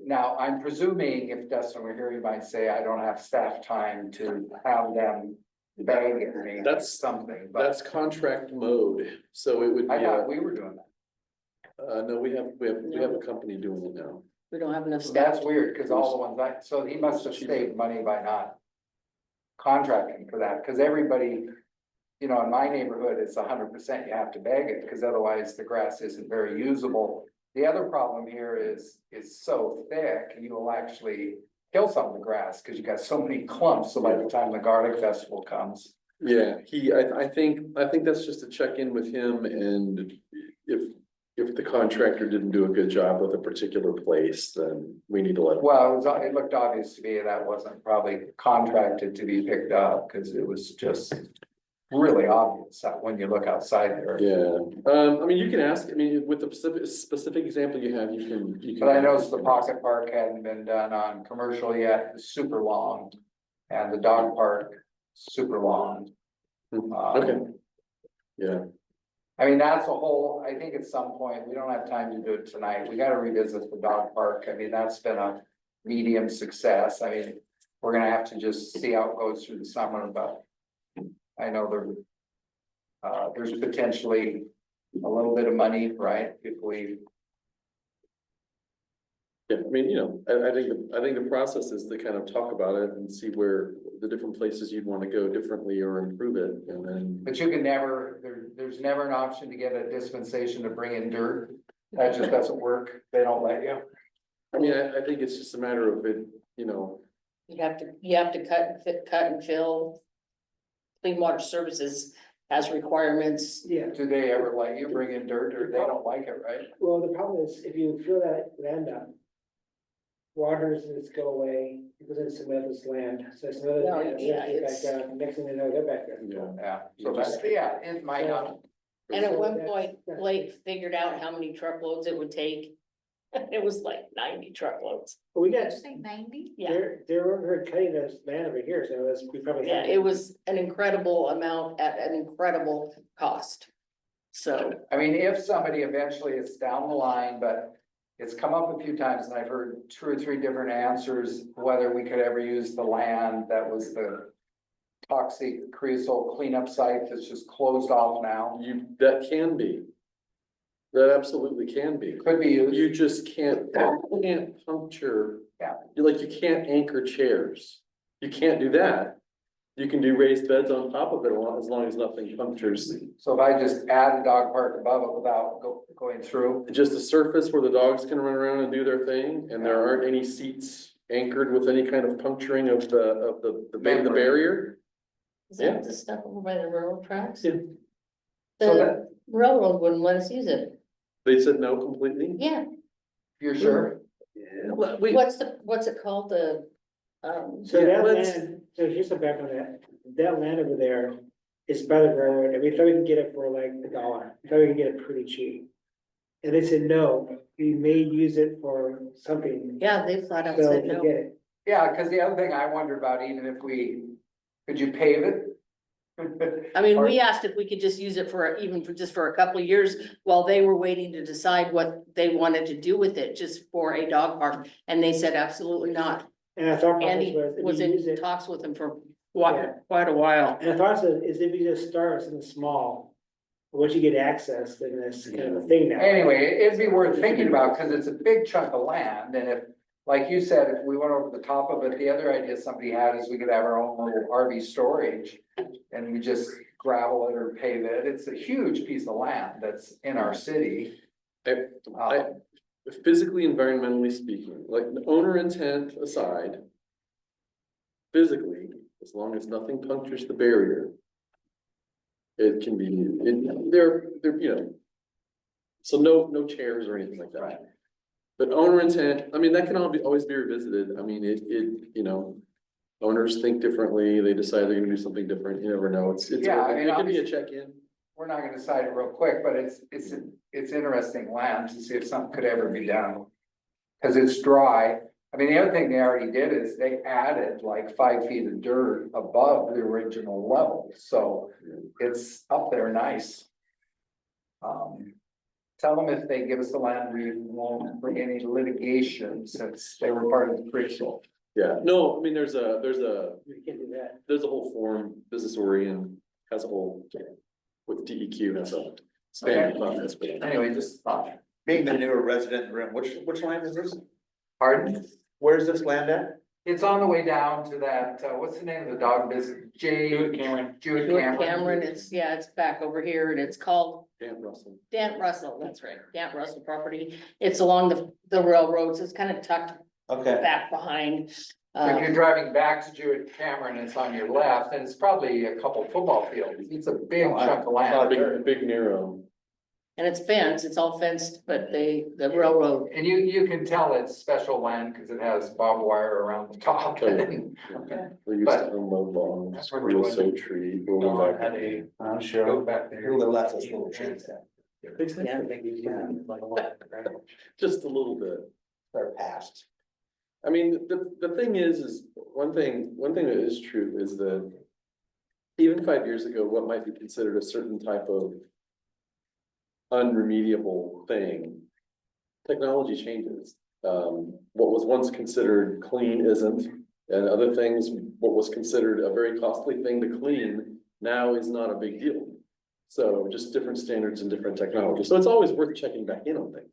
Speaker 5: Now, I'm presuming if Dustin were here, he might say, I don't have staff time to have them bag it, maybe
Speaker 6: That's-
Speaker 5: something, but
Speaker 6: That's contract mode, so it would be,
Speaker 5: I thought we were doing that.
Speaker 6: no, we have a company doing it now.
Speaker 2: We don't have enough
Speaker 5: So
Speaker 2: staff.
Speaker 5: that's weird, because all the ones so he must have saved money by not contracting for that, because everybody, you know, in my neighborhood, it's 100% you have to bag it, because otherwise the grass isn't very usable. The other problem here is it's so thick, you will actually kill some of the grass, because you got so many clumps, so by the time the garlic festival comes.
Speaker 6: Yeah, I think that's just a check in with him, and if the contractor didn't do a good job with a particular place, then we need to let him.
Speaker 5: Well, it looked obvious to me that wasn't probably contracted to be picked up, because it was just really obvious when you look outside there.
Speaker 6: Yeah, I mean, you can ask, I mean, with the specific example you have, you can.
Speaker 5: But I noticed the pocket park hadn't been done on commercial yet, it's super long, and the dog park, super long.
Speaker 6: Okay. Yeah,
Speaker 5: I mean, that's a whole, I think at some point, we don't have time to do it tonight, we gotta revisit the dog park, I mean, that's been a medium success, I mean, we're gonna have to just see how it goes through the summer, but I know there's potentially a little bit of money, right, if we,
Speaker 6: yeah, I mean, you know, I think the process is to kind of talk about it and see where the different places you'd want to go differently or improve it, and then.
Speaker 5: but you can never, there's never an option to get a dispensation to bring in dirt, that just doesn't work, they don't let you.
Speaker 6: I mean, I think it's just a matter of it, you know,
Speaker 2: You have to cut and fill. Clean Water Services has requirements.
Speaker 7: Yeah,
Speaker 5: Do they ever let you bring in dirt, or they don't like it, right?
Speaker 7: well, the problem is, if you fill that land up, waters just go away, it goes into some other's land, so it's another.
Speaker 2: No,
Speaker 7: it's
Speaker 2: yeah,
Speaker 7: back
Speaker 2: it's-
Speaker 7: down. Next thing you know, they're back there.
Speaker 6: yeah.
Speaker 5: Yeah, so that's, yeah, it might not.
Speaker 2: And at one
Speaker 7: That's-
Speaker 2: point,
Speaker 7: that's-
Speaker 2: Blake figured out how many truckloads it would take. It was like 90 truckloads.
Speaker 7: But we got,
Speaker 1: Did you say 90?
Speaker 2: Yeah,
Speaker 7: they're cutting this land over here, so that's, we probably.
Speaker 2: yeah, it was an incredible amount at an incredible cost. So,
Speaker 5: I mean, if somebody eventually, it's down the line, but it's come up a few times, and I've heard 2 or 3 different answers, whether we could ever use the land that was the toxic creosote cleanup site that's just closed off now,
Speaker 6: That can be. That absolutely can be.
Speaker 5: could be used.
Speaker 6: You just can't puncture.
Speaker 5: Yeah.
Speaker 6: You can't anchor chairs. You can't do that. You can do raised beds on top of it as long as nothing punctures.
Speaker 5: So if I just add a dog park above it without going through,
Speaker 6: Just a surface where the dogs can run around and do their thing, and there aren't any seats anchored with any kind of puncturing of the barrier.
Speaker 2: is
Speaker 6: Yeah.
Speaker 2: that the stuff over by the railroad tracks?
Speaker 6: Yeah.
Speaker 5: so
Speaker 2: The
Speaker 5: that,
Speaker 2: railroad wouldn't let us use it.
Speaker 6: They said no completely?
Speaker 2: Yeah,
Speaker 5: you're sure?
Speaker 2: what's it called?
Speaker 7: So
Speaker 6: Yeah,
Speaker 7: that
Speaker 6: let's-
Speaker 7: land, so here's some back on that land over there is by the railroad, and we thought we could get it for like $1, we thought we could get it pretty cheap. And they said, no, we may use it for something,
Speaker 2: Yeah, they flat out
Speaker 7: so
Speaker 2: said
Speaker 7: forget
Speaker 2: no.
Speaker 7: it.
Speaker 5: Yeah, cause the other thing I wonder about, even if could you pave it?
Speaker 2: I mean, we asked if we could just use it just for a couple of years while they were waiting to decide what they wanted to do with it, just for a dog park. And they said absolutely not.
Speaker 7: And I thought
Speaker 2: Andy
Speaker 7: process was,
Speaker 2: was
Speaker 7: if you use
Speaker 2: in
Speaker 7: it,
Speaker 2: talks with them for
Speaker 7: Yeah.
Speaker 2: quite a while.
Speaker 7: and I thought is if you just start something small, once you get access, then that's kind of a thing now.
Speaker 5: Anyway, it'd be worth thinking about, cause it's a big chunk of land, and if, like you said, if we went over the top of it, the other idea somebody had is we could have our own little RV storage. And we just gravel it or pave it. It's a huge piece of land that's in our city.
Speaker 6: I, physically, environmentally speaking, like the owner intent aside. Physically, as long as nothing punctures the barrier. It can be, they're, you know. So no chairs or anything like that. But owner intent, I mean, that can always be revisited. I mean, you know. Owners think differently, they decide they're gonna do something different, you never know,
Speaker 5: Yeah, I mean,
Speaker 6: it can be a check-in.
Speaker 5: We're not gonna decide it real quick, but it's interesting land to see if something could ever be done. Cause it's dry. I mean, the other thing they already did is they added like 5 feet of dirt above the original level, so it's up there nice. Tell them if they give us the land, we won't bring any litigation since they were part of the pre-sold.
Speaker 6: Yeah, no, I mean, there's a
Speaker 7: You can't do that.
Speaker 6: there's a whole form, Business Orient has a whole, with DEQ has a standard process. but-
Speaker 5: Anyway, just thought,
Speaker 4: Being the newer resident in the room, which land is this?
Speaker 5: pardon?
Speaker 4: Where's this land at?
Speaker 5: It's on the way down to that, what's the name of the dog business? Jewett Cameron.
Speaker 2: Jewett Cameron, it's back over here and it's called
Speaker 6: Dan Russell.
Speaker 2: Dant Russell, that's right, Dant Russell property. It's along the railroads, it's kind of tucked
Speaker 4: Okay,
Speaker 2: back behind.
Speaker 5: So if you're driving back to Jewett Cameron, it's on your left, and it's probably a couple football fields. It's a big chunk of land.
Speaker 6: Big narrow.
Speaker 2: And it's fenced, it's all fenced, but the railroad,
Speaker 5: And you can tell it's special land because it has barbed wire around the top.
Speaker 6: Oh, yeah. We used to unload logs,
Speaker 5: That's where
Speaker 6: real
Speaker 5: we
Speaker 6: so tree, going back.
Speaker 4: I'm sure.
Speaker 5: back there.
Speaker 4: Who left us little trees there?
Speaker 6: Just a little bit.
Speaker 4: They're past.
Speaker 6: I mean, the thing is one thing that is true is that. Even 5 years ago, what might be considered a certain type of. Unremediable thing. Technology changes. What was once considered clean isn't, and other things, what was considered a very costly thing to clean. Now is not a big deal. So just different standards and different technology. So it's always worth checking back in on things.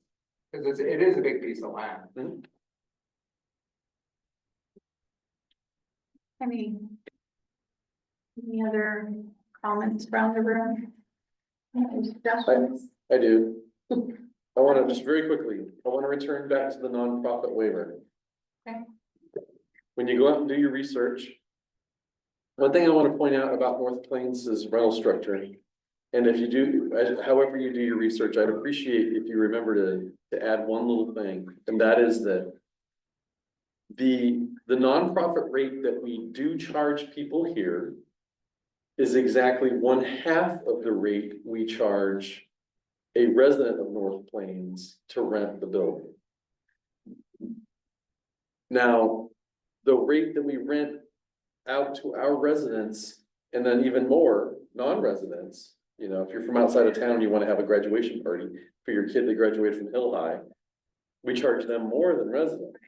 Speaker 5: Because it is a big piece of land.
Speaker 1: Any other comments around the room? Any suggestions?
Speaker 6: I do. I wanna just very quickly, I wanna return back to the nonprofit waiver.
Speaker 1: Okay.
Speaker 6: When you go out and do your research. One thing I wanna point out about North Plains is rental structure. And if you do, however you do your research, I'd appreciate if you remember to add one little thing, and that is that. The nonprofit rate that we do charge people here. Is exactly 1/2 of the rate we charge. A resident of North Plains to rent the building. Now, the rate that we rent out to our residents, and then even more non-residents. You know, if you're from outside of town, you wanna have a graduation party for your kid that graduated from Hill High. We charge them more than residents,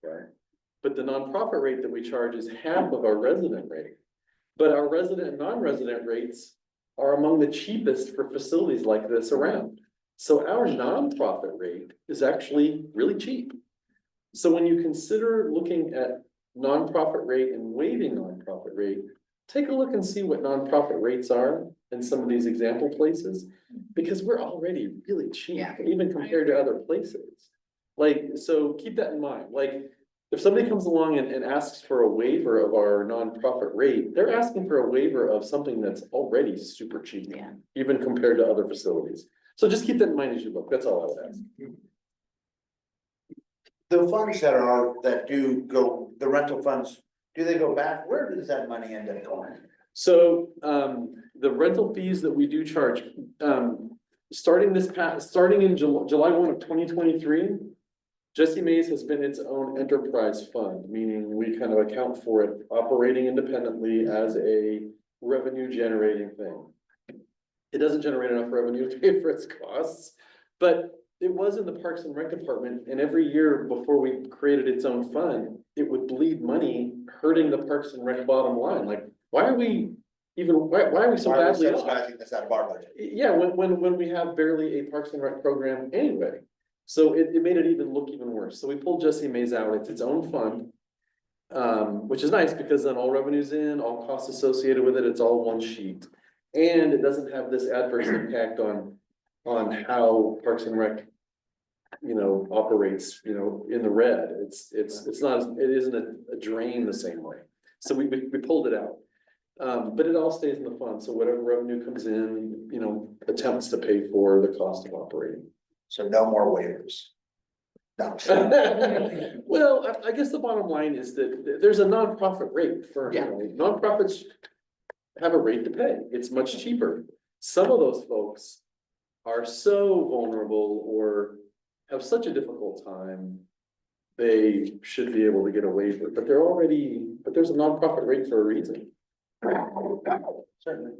Speaker 6: right? But the nonprofit rate that we charge is 1/2 of our resident rate. But our resident and non-resident rates are among the cheapest for facilities like this around. So our nonprofit rate is actually really cheap. So when you consider looking at nonprofit rate and waiving nonprofit rate, take a look and see what nonprofit rates are in some of these example places. Because we're already really cheap,
Speaker 1: Yeah.
Speaker 6: even compared to other places. Like, so keep that in mind, like. If somebody comes along and asks for a waiver of our nonprofit rate, they're asking for a waiver of something that's already super cheap.
Speaker 1: Yeah.
Speaker 6: Even compared to other facilities. So just keep that in mind as you look, that's all I would ask.
Speaker 4: The funds that do go, the rental funds, do they go back? Where does that money end up going?
Speaker 6: So, the rental fees that we do charge, starting in July 1 of 2023. Jesse Mays has been its own enterprise fund, meaning we kind of account for it operating independently as a revenue generating thing. It doesn't generate enough revenue to pay for its costs, but it was in the Parks and Rec department, and every year before we created its own fund, it would bleed money, hurting the Parks and Rec bottom line, like, why are we why are we so
Speaker 4: Why are we
Speaker 6: badly off?
Speaker 4: subsidizing this out of our budget?
Speaker 6: Yeah, when we have barely a Parks and Rec program anyway. So it made it even look even worse. So we pulled Jesse Mays out. It's its own fund. Which is nice because then all revenues in, all costs associated with it, it's all one sheet. And it doesn't have this adverse impact on how Parks and Rec, operates, in the red. It's not, it isn't a drain the same way. So we pulled it out. But it all stays in the fund, so whatever revenue comes in, attempts to pay for the cost of operating.
Speaker 4: So no more waivers. No.
Speaker 6: Well, I guess the bottom line is that there's a nonprofit rate for, nonprofits have a rate to pay. It's much cheaper. Some of those folks are so vulnerable or have such a difficult time. They should be able to get a waiver, but there's a nonprofit rate for a reason. Certainly.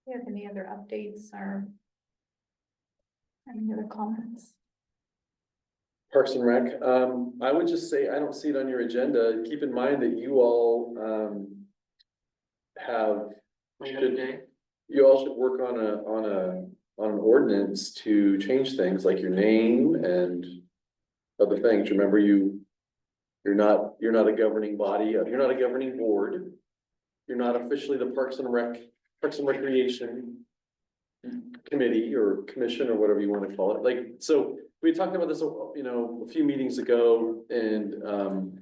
Speaker 1: Do you have any other updates or any other comments?
Speaker 6: Parks and Rec, I would just say, I don't see it on your agenda. Keep in mind that you all, you all should work on an ordinance to change things like your name and other things. Remember, you're not a governing body, you're not a governing board. You're not officially the Parks and Recreation Committee or Commission or whatever you want to call it. Like, so we talked about this, a few meetings ago, and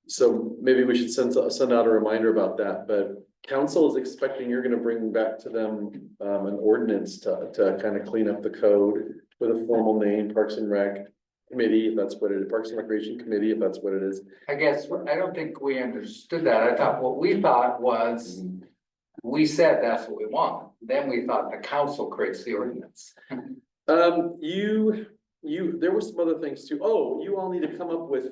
Speaker 6: so maybe we should send out a reminder about that, but council is expecting you're gonna bring back to them an ordinance to kind of clean up the code with a formal name, Parks and Rec Committee, if that's what it is, Parks and Recreation Committee, if that's what it is.
Speaker 5: I guess, I don't think we understood that. I thought what we thought was, we said that's what we want. Then we thought the council creates the ordinance.
Speaker 6: There were some other things too. Oh, you all need to come up with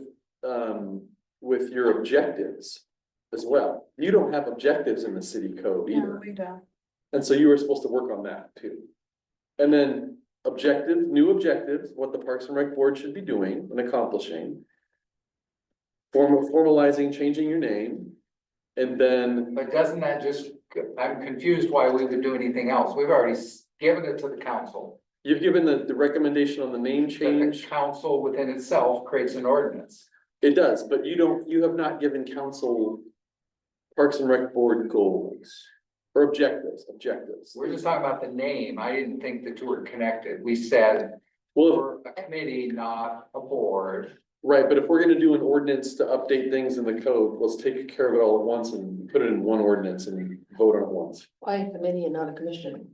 Speaker 6: your objectives as well. You don't have objectives in the city code either.
Speaker 1: we don't.
Speaker 6: And so you were supposed to work on that too. And then new objectives, what the Parks and Rec Board should be doing and accomplishing. Formalizing, changing your name, and then,
Speaker 5: But doesn't that just, I'm confused why we would do anything else. We've already given it to the council.
Speaker 6: you've given the recommendation on the name
Speaker 5: But the
Speaker 6: change.
Speaker 5: council within itself creates an ordinance.
Speaker 6: It does, but you have not given council Parks and Rec Board goals or objectives.
Speaker 5: We're just talking about the name. I didn't think the two were connected. We said
Speaker 6: Well,
Speaker 5: we're a committee, not a board.
Speaker 6: right, but if we're gonna do an ordinance to update things in the code, let's take care of it all at once and put it in one ordinance and vote on it once.
Speaker 2: Why a committee and not a commission?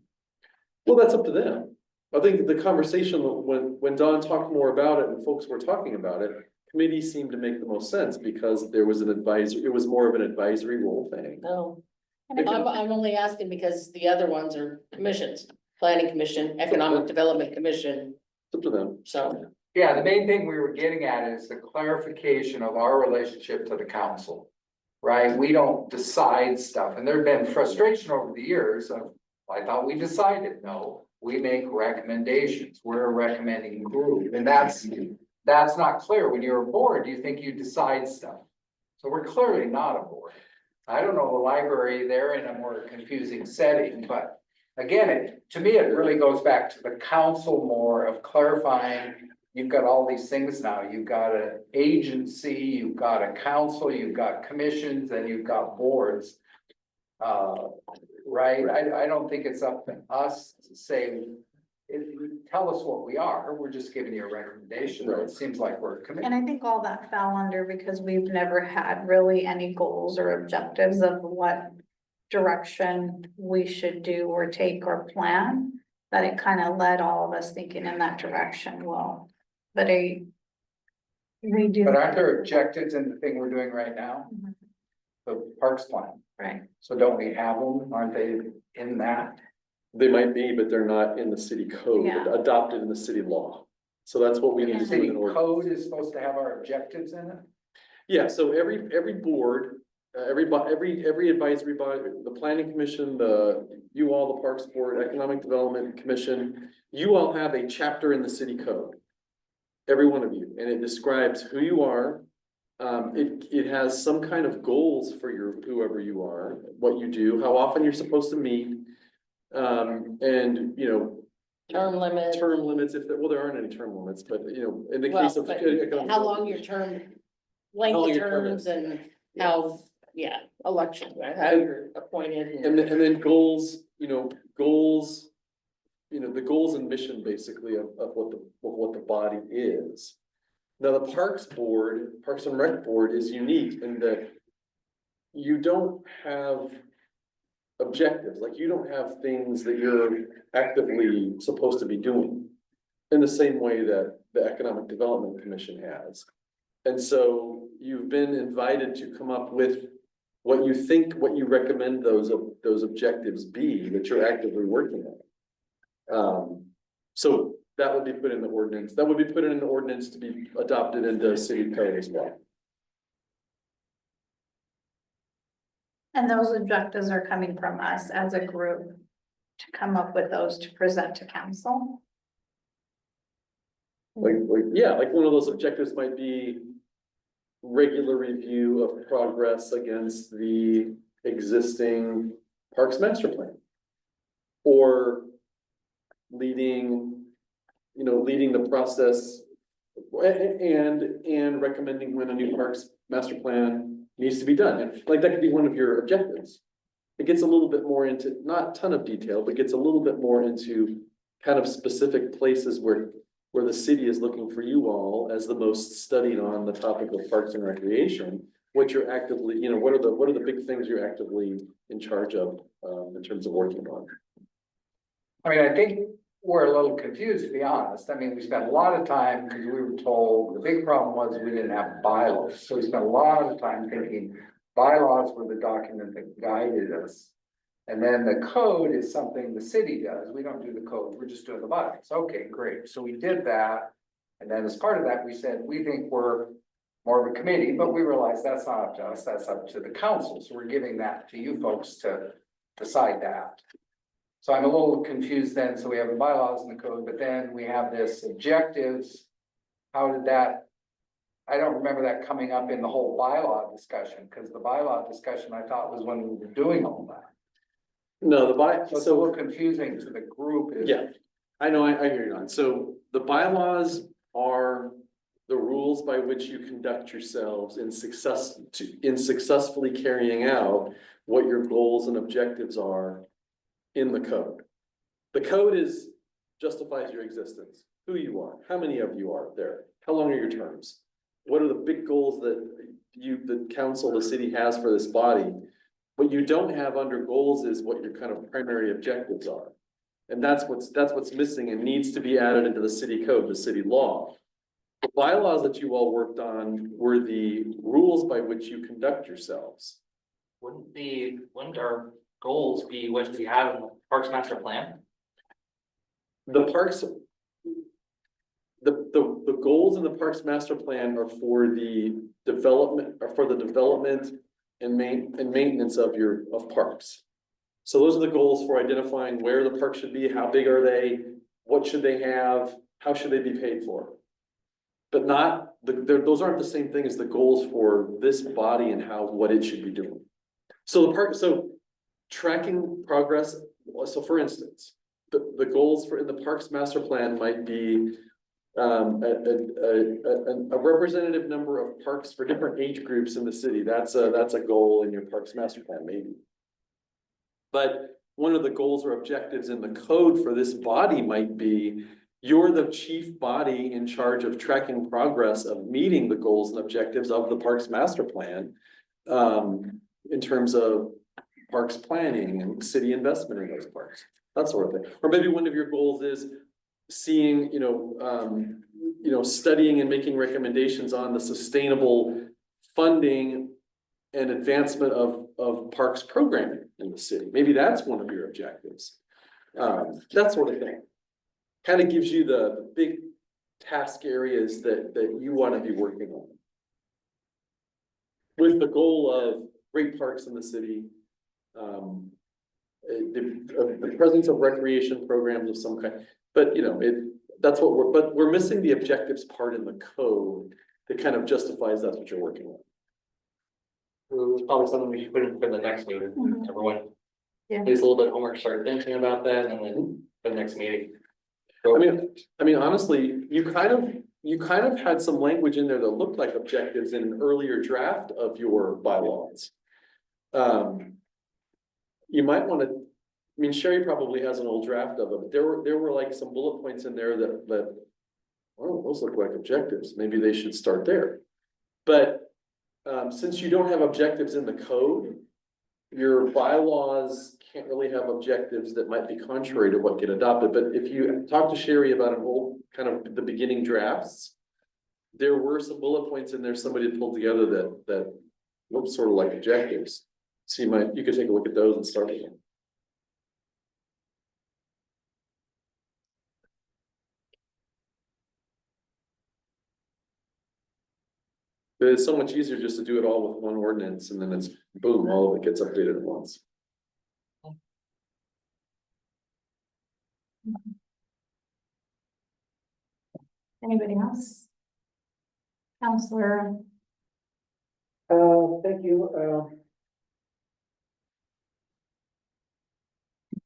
Speaker 6: Well, that's up to them. I think the conversation, when Don talked more about it and folks were talking about it, committee seemed to make the most sense because there was it was more of an advisory role thing.
Speaker 2: No,
Speaker 1: And I
Speaker 2: I'm only asking because the other ones are commissions, planning commission, economic development commission,
Speaker 6: It's up to them.
Speaker 2: so.
Speaker 5: Yeah, the main thing we were getting at is the clarification of our relationship to the council. Right? We don't decide stuff, and there've been frustration over the years of, I thought we decided. No, we make recommendations. We're a recommending group, and that's not clear. When you're a board, you think you decide stuff. So we're clearly not a board. I don't know, the library, they're in a more confusing setting, but again, to me, it really goes back to the council more of clarifying. You've got all these things now. You've got an agency, you've got a council, you've got commissions, and you've got boards. Right? I don't think it's up to us to say, tell us what we are. We're just giving you a recommendation. It seems like we're a committee.
Speaker 1: And I think all that fell under because we've never had really any goals or objectives of what direction we should do or take or plan. That it kind of led all of us thinking in that direction. Well, but we do.
Speaker 5: But aren't there objectives in the thing we're doing right now?
Speaker 1: Mhm.
Speaker 5: The parks plan.
Speaker 1: Right.
Speaker 5: So don't we have them? Aren't they in that?
Speaker 6: They might be, but they're not in the city code,
Speaker 1: Yeah.
Speaker 6: adopted in the city law. So that's what we need
Speaker 5: The
Speaker 6: to do.
Speaker 5: city
Speaker 6: in order.
Speaker 5: code is supposed to have our objectives in it?
Speaker 6: Yeah, so every board, every advisory body, the planning commission, you all, the Parks Board, Economic Development Commission, you all have a chapter in the city code. Every one of you, and it describes who you are. It has some kind of goals for whoever you are, what you do, how often you're supposed to meet. And,
Speaker 2: Term limit,
Speaker 6: term limits, there aren't any term limits, but in the
Speaker 2: well,
Speaker 6: case of.
Speaker 2: but how long your term,
Speaker 6: How long
Speaker 2: lengthy
Speaker 6: your term
Speaker 2: terms and how yeah, election, right, how you're appointed
Speaker 6: And then goals, goals. The goals and mission basically of what the body is. Now, the Parks and Rec Board is unique in that you don't have objectives, like you don't have things that you're actively supposed to be doing in the same way that the Economic Development Commission has. And so you've been invited to come up with what you recommend those objectives be that you're actively working on. So that would be put in the ordinance, that would be put in an ordinance to be adopted into city code as well.
Speaker 1: And those objectives are coming from us as a group to come up with those to present to council.
Speaker 6: Like one of those objectives might be regular review of progress against the existing Parks Master Plan. Or leading the process and recommending when a new Parks Master Plan needs to be done. And like, that could be one of your objectives. It gets a little bit more into, not a ton of detail, but gets a little bit more into kind of specific places where the city is looking for you all as the most studied on the topic of parks and recreation. What you're actively, what are the big things you're actively in charge of, in terms of working on?
Speaker 5: I mean, I think we're a little confused, to be honest. I mean, we spent a lot of time, because we were told, the big problem was we didn't have bylaws. So we spent a lot of time thinking bylaws were the document that guided us. And then the code is something the city does. We don't do the code, we're just doing the bylaws. Okay, great. So we did that. And then as part of that, we said, we think we're more of a committee, but we realized that's not up to us, that's up to the council. So we're giving that to you folks to decide that. So I'm a little confused then. So we have the bylaws in the code, but then we have this objectives. How did that? I don't remember that coming up in the whole bylaw discussion, because the bylaw discussion I thought was when we were doing all that.
Speaker 6: No,
Speaker 5: So it's a little confusing to the group.
Speaker 6: Yeah, I know, I hear you on. So the bylaws are the rules by which you conduct yourselves in successfully carrying out what your goals and objectives are in the code. The code justifies your existence, who you are, how many of you are there, how long are your terms? What are the big goals that the council, the city has for this body? What you don't have under goals is what your kind of primary objectives are. And that's what's missing and needs to be added into the city code, the city law. The bylaws that you all worked on were the rules by which you conduct yourselves.
Speaker 3: Wouldn't our goals be what we have in the Parks Master Plan?
Speaker 6: The parks, the goals in the Parks Master Plan are for the development, and maintenance of parks. So those are the goals for identifying where the park should be, how big are they, what should they have, how should they be paid for? But those aren't the same thing as the goals for this body and what it should be doing. So tracking progress, so for instance, the goals in the Parks Master Plan might be a representative number of parks for different age groups in the city. That's a goal in your Parks Master Plan, maybe. But one of the goals or objectives in the code for this body might be, you're the chief body in charge of tracking progress of meeting the goals and objectives of the Parks Master Plan, in terms of parks planning and city investment in those parks, that sort of thing. Or maybe one of your goals is seeing, studying and making recommendations on the sustainable funding and advancement of parks programming in the city. Maybe that's one of your objectives. That sort of thing. Kind of gives you the big task areas that you want to be working on. With the goal of great parks in the city, the presence of recreation programs of some kind, but that's what we're missing the objectives part in the code that kind of justifies that's what you're working on.
Speaker 3: It's probably something we should put in for the next meeting,
Speaker 1: Mhm.
Speaker 3: everyone.
Speaker 1: Yeah.
Speaker 3: Needs a little bit of homework, start thinking about that, and then for the next meeting.
Speaker 6: I mean, honestly, you kind of had some language in there that looked like objectives in an earlier draft of your bylaws. You might wanna, I mean, Sherry probably has an old draft of it, but there were like some bullet points in there that, well, those look like objectives, maybe they should start there. But, since you don't have objectives in the code, your bylaws can't really have objectives that might be contrary to what get adopted, but if you talk to Sherry about an old, kind of the beginning drafts, there were some bullet points in there somebody had pulled together that looked sort of like objectives. So you could take a look at those and start with them. But it's so much easier just to do it all with one ordinance and then it's boom, all of it gets updated at once.
Speaker 1: Anybody else? Counselor,
Speaker 7: Thank you,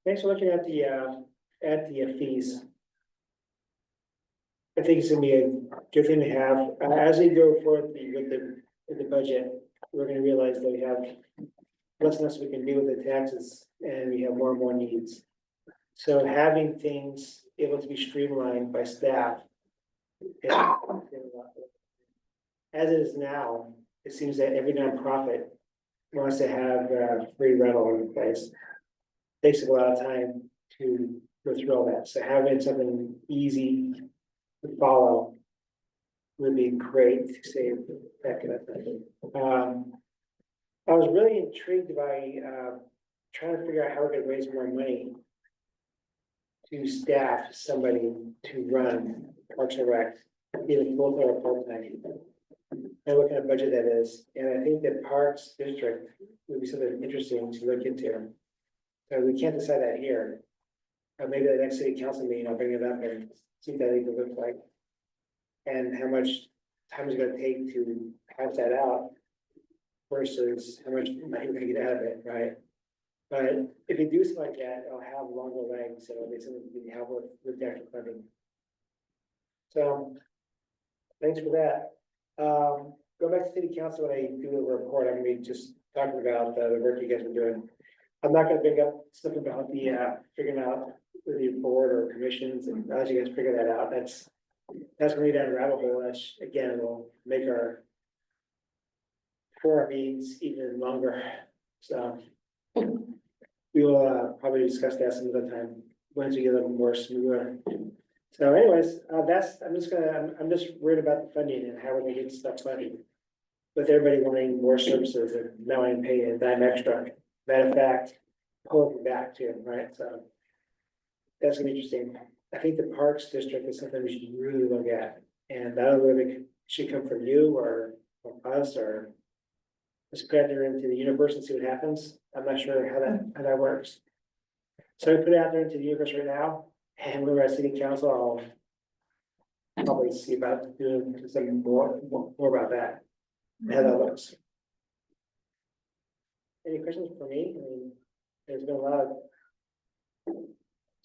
Speaker 7: thanks for looking at the fees. I think it's gonna be a good thing to have, as we go forward with the budget, we're gonna realize that we have less and less we can do with the taxes, and we have more and more needs. So having things able to be streamlined by staff. As it is now, it seems that every nonprofit wants to have free rental in place. Takes a lot of time to go through all that, so having something easy to follow would be great to save that kind of thing. I was really intrigued by trying to figure out how we could raise more money to staff somebody to run Parks and Rec, either full or part-time. And what kind of budget that is, and I think that Parks District would be something interesting to look into. So we can't decide that here. Maybe the next city council meeting, I'll bring it up and see what that even looks like. And how much time is it gonna take to hash that out versus how much money we're gonna get out of it, right? But if you do something like that, it'll have longer legs, so it'll be something we can help with the actual funding. So, thanks for that. Go back to city council when I do a report, I'm gonna be just talking about the work you guys are doing. I'm not gonna bring up stuff about the figuring out with your board or commissions, and as you guys figure that out, that's gonna be down a rabbit hole, which again, will make our meetings even longer, so. We will probably discuss that some other time, once we get a little more smoother. So anyways, I'm just worried about the funding and how we're gonna get stuff funded. With everybody wanting more services and knowing pay a dime extra, matter of fact, pulling it back too, right, so. That's gonna be interesting. I think the Parks District is something we should really look at, and I don't know whether it should come from you or from us, or just put it into the universe and see what happens. I'm not sure how that works. So we put it out there into the universe right now, and when we're at city council, I'll probably see about doing something more about that, how that looks. Any questions for me? I mean, there's been a lot of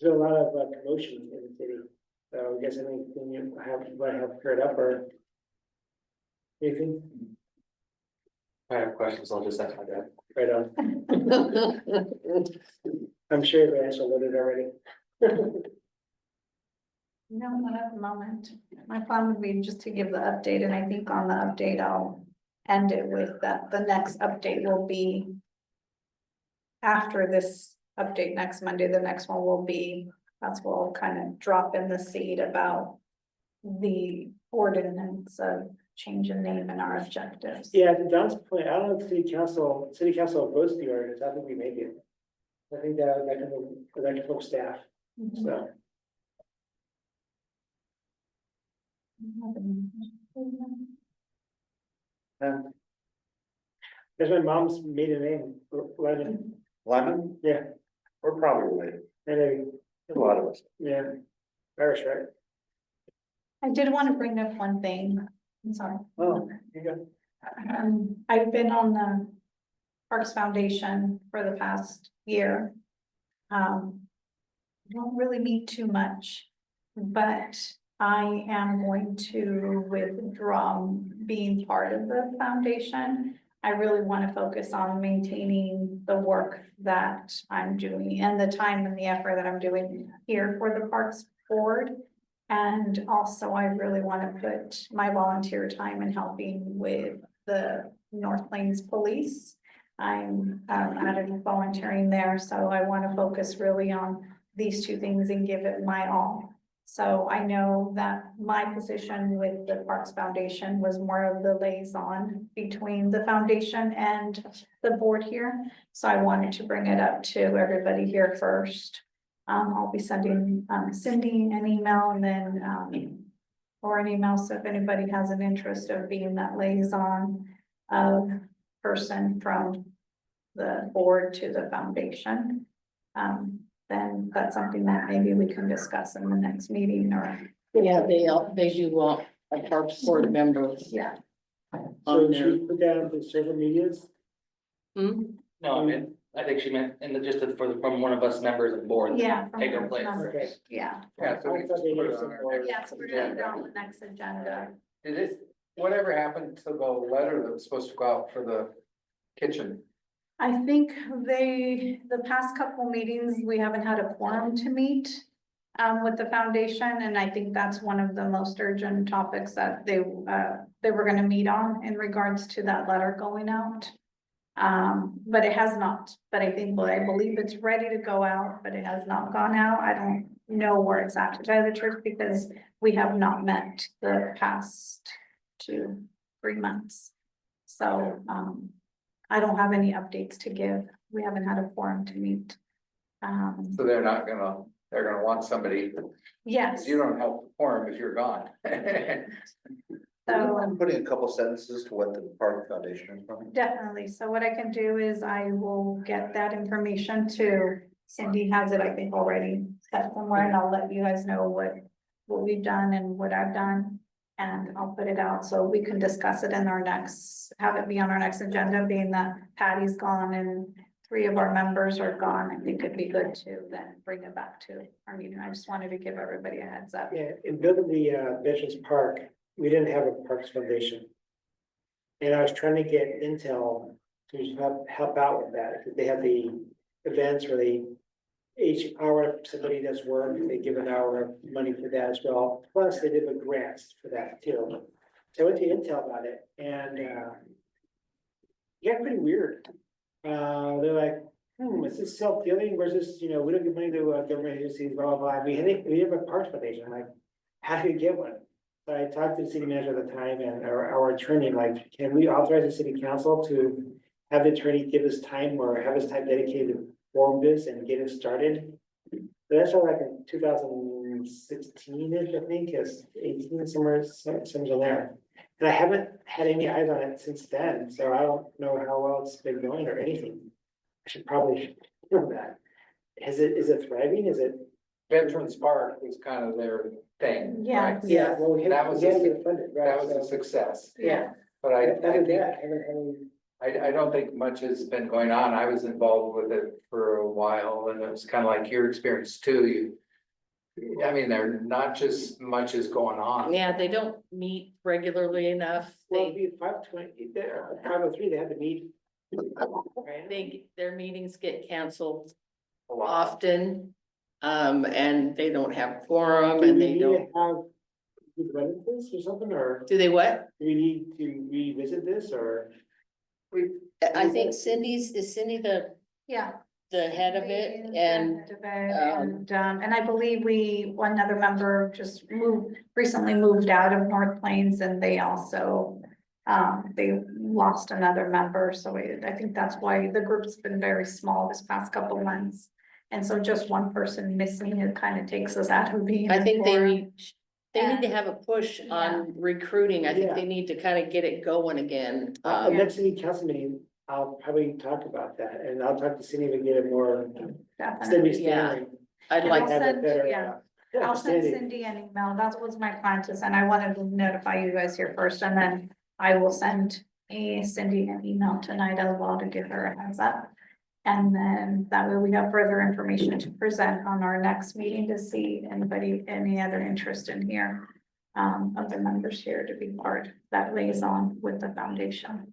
Speaker 7: commotion in the city, so I guess anything you might have heard up or anything?
Speaker 3: I have questions, I'll just ask my dad.
Speaker 7: Right on. I'm sure the answer loaded already.
Speaker 1: no, not at the moment. My plan would be just to give the update, and I think on the update, I'll end it with that the next update will be after this update next Monday. The next one will be, that's what I'll kind of drop in the seed about the ordinance of change in name and our objectives.
Speaker 7: Yeah, to Don's point, I don't know if city council votes the ordinance, I think we make it. I think that can folks staff,
Speaker 1: Mhm.
Speaker 7: so. That's my mom's maiden name, Lennon,
Speaker 4: Lemon,
Speaker 7: yeah,
Speaker 4: we're probably related,
Speaker 7: and
Speaker 4: a lot of us.
Speaker 7: yeah, Irish, right?
Speaker 1: I did want to bring up one thing. I'm sorry.
Speaker 7: Oh, you go.
Speaker 1: I've been on the Parks Foundation for the past year. Don't really need too much, but I am going to withdraw being part of the foundation. I really want to focus on maintaining the work that I'm doing and the time and the effort that I'm doing here for the Parks Board. And also, I really want to put my volunteer time in helping with the North Plains Police. I'm added volunteering there, so I want to focus really on these two things and give it my all. So I know that my position with the Parks Foundation was more of the liaison between the foundation and the board here. So I wanted to bring it up to everybody here first. I'll be sending Cindy an email and then or an email, so if anybody has an interest of being that liaison person from the board to the foundation. Then that's something that maybe we can discuss in the next meeting or,
Speaker 2: Yeah, they do want a Parks Board member
Speaker 1: yeah.
Speaker 7: So
Speaker 2: on
Speaker 7: should
Speaker 2: there.
Speaker 7: we put that on the social medias?
Speaker 2: Hmm?
Speaker 3: No, I mean, I think she meant, and just from one of us members of the board.
Speaker 1: Yeah. from
Speaker 3: Take her
Speaker 1: those
Speaker 3: place.
Speaker 1: numbers,
Speaker 7: Okay.
Speaker 1: Yeah,
Speaker 5: Yeah, so we
Speaker 7: I thought they
Speaker 5: just put
Speaker 7: had
Speaker 5: it
Speaker 7: some
Speaker 5: on
Speaker 7: more-
Speaker 5: our
Speaker 1: yeah, so we're gonna put it on the next agenda.
Speaker 5: Did it, whatever happened to the letter that was supposed to go out for the kitchen?
Speaker 1: I think the past couple meetings, we haven't had a quorum to meet with the foundation, and I think that's one of the most urgent topics that they were gonna meet on in regards to that letter going out. But it has not, but I believe it's ready to go out, but it has not gone out. I don't know where it's at, to tell you the truth, because we have not met the past 2-3 months. So, I don't have any updates to give. We haven't had a forum to meet.
Speaker 5: So they're gonna want somebody,
Speaker 1: Yes,
Speaker 5: 'cause you don't help the forum if you're gone.
Speaker 1: so
Speaker 4: I'm putting a couple sentences to what the Park Foundation is from.
Speaker 1: definitely. So what I can do is I will get that information to Cindy has it, I think, already set somewhere, and I'll let you guys know what we've done and what I've done. And I'll put it out so we can discuss it in have it be on our next agenda, being that Patty's gone and 3 of our members are gone. I think it'd be good to then bring it back to our meeting. I just wanted to give everybody a heads up.
Speaker 7: Yeah, in building the Veterans Park, we didn't have a Parks Foundation. And I was trying to get Intel to help out with that, because they have the events where each hour somebody does work, they give an hour of money for that as well. Plus, they did the grants for that too. So I went to Intel about it, and yeah, pretty weird. They're like, is this self-dealing versus, we don't give money to government agencies, blah, blah, blah. We have a Parks Foundation. I'm like, how do you get one? So I talked to the city manager at the time and our attorney, like, can we authorize the city council to have the attorney give us time or have us time dedicated to form this and get it started? So that's all like in 2016-ish, I think, is 18, somewhere in there. And I haven't had any eyes on it since then, so I don't know how well it's been going or anything. I should probably know that. Is it thriving? Is it?
Speaker 5: Veterans Park was kind of their thing,
Speaker 1: Yeah.
Speaker 5: right?
Speaker 7: Yeah, well, we had
Speaker 5: That was
Speaker 7: to
Speaker 5: a-
Speaker 7: get funded, right?
Speaker 5: That was a
Speaker 7: So,
Speaker 5: success,
Speaker 1: Yeah,
Speaker 5: but I think,
Speaker 7: I
Speaker 5: I don't think much has been going on. I was involved with it for a while, and it was kind of like your experience too. I mean, there not just much is going on.
Speaker 2: Yeah, they don't meet regularly enough.
Speaker 7: Well,
Speaker 2: They,
Speaker 7: 520, 503, they had to meet. Right?
Speaker 2: their meetings get canceled
Speaker 5: A lot.
Speaker 2: often. And they don't have quorum
Speaker 7: Do
Speaker 2: and
Speaker 7: we
Speaker 2: they
Speaker 7: need to
Speaker 2: don't,
Speaker 7: have, revisit this or something, or
Speaker 2: do they what?
Speaker 7: do we need to revisit this, or?
Speaker 2: I think is Cindy
Speaker 1: yeah.
Speaker 2: the head of it? And
Speaker 1: And I believe one other member just recently moved out of North Plains, and they also, they lost another member, so I think that's why the group's been very small this past couple months. And so just one person missing, it kind of takes us out of being.
Speaker 2: I think
Speaker 1: a
Speaker 2: they
Speaker 1: forum.
Speaker 2: need to have a push on recruiting. I think
Speaker 7: Yeah.
Speaker 2: they need to kind of get it going again.
Speaker 7: The next city council meeting, I'll probably talk about that, and I'll talk to Cindy to get a more
Speaker 1: Definitely.
Speaker 7: Cindy
Speaker 2: Yeah.
Speaker 7: standing.
Speaker 2: I'd
Speaker 1: And
Speaker 2: like,
Speaker 1: I'll
Speaker 7: Have a
Speaker 1: send-
Speaker 7: better,
Speaker 1: yeah. I'll send
Speaker 7: understanding.
Speaker 1: Cindy an email. That was my plan to send. I wanted to notify you guys here first, and then I will send Cindy an email tonight as well to give her a heads up. And then that way we have further information to present on our next meeting to see any other interest in here. Of the members here to be part that liaison with the foundation.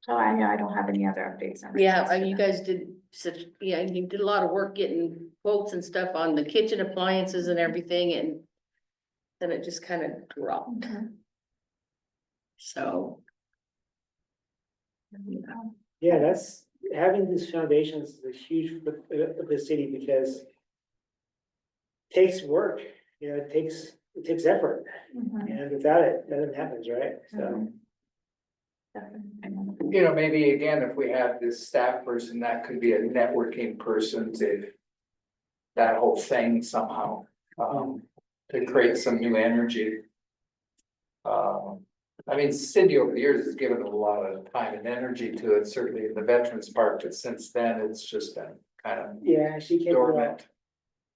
Speaker 1: So I don't have any other updates. on
Speaker 2: Yeah,
Speaker 1: regards to
Speaker 2: you
Speaker 1: that.
Speaker 2: guys did such, yeah, you did a lot of work getting quotes and stuff on the kitchen appliances and everything, and then it just kind of dropped,
Speaker 1: Mhm.
Speaker 2: so.
Speaker 7: Yeah, that's, having these foundations is a huge, of the city because it takes work, you know, it takes effort,
Speaker 1: Mhm.
Speaker 7: and without it, nothing happens, right? So,
Speaker 1: Mhm. Definitely.
Speaker 5: You know, maybe again, if we had this staff person, that could be a networking person to. That whole thing somehow, to create some new energy. I mean, Cindy over the years has given a lot of time and energy to it, certainly in the Veterans Park, but since then, it's just been kind of
Speaker 7: yeah, she can't do it
Speaker 5: dormant.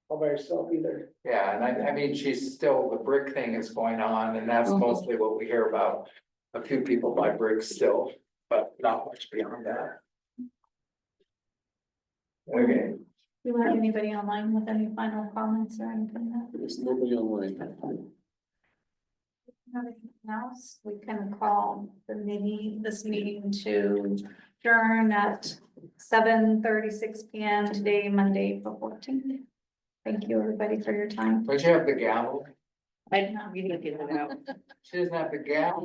Speaker 7: all by herself either.
Speaker 5: Yeah, and I mean, she's still, the brick thing is going on, and that's
Speaker 2: Mhm.
Speaker 5: mostly what we hear about. A few people buy bricks still, but not much beyond that. Okay,
Speaker 1: Do you have anybody online with any final comments or anything?
Speaker 6: There's nobody online.
Speaker 1: Anything else? We can call this meeting to adjourn at 7:36 PM today, Monday, April 14th. Thank you, everybody, for your time.
Speaker 5: but you have the gavel,
Speaker 2: I, you can get it out.
Speaker 5: she doesn't have the gavel.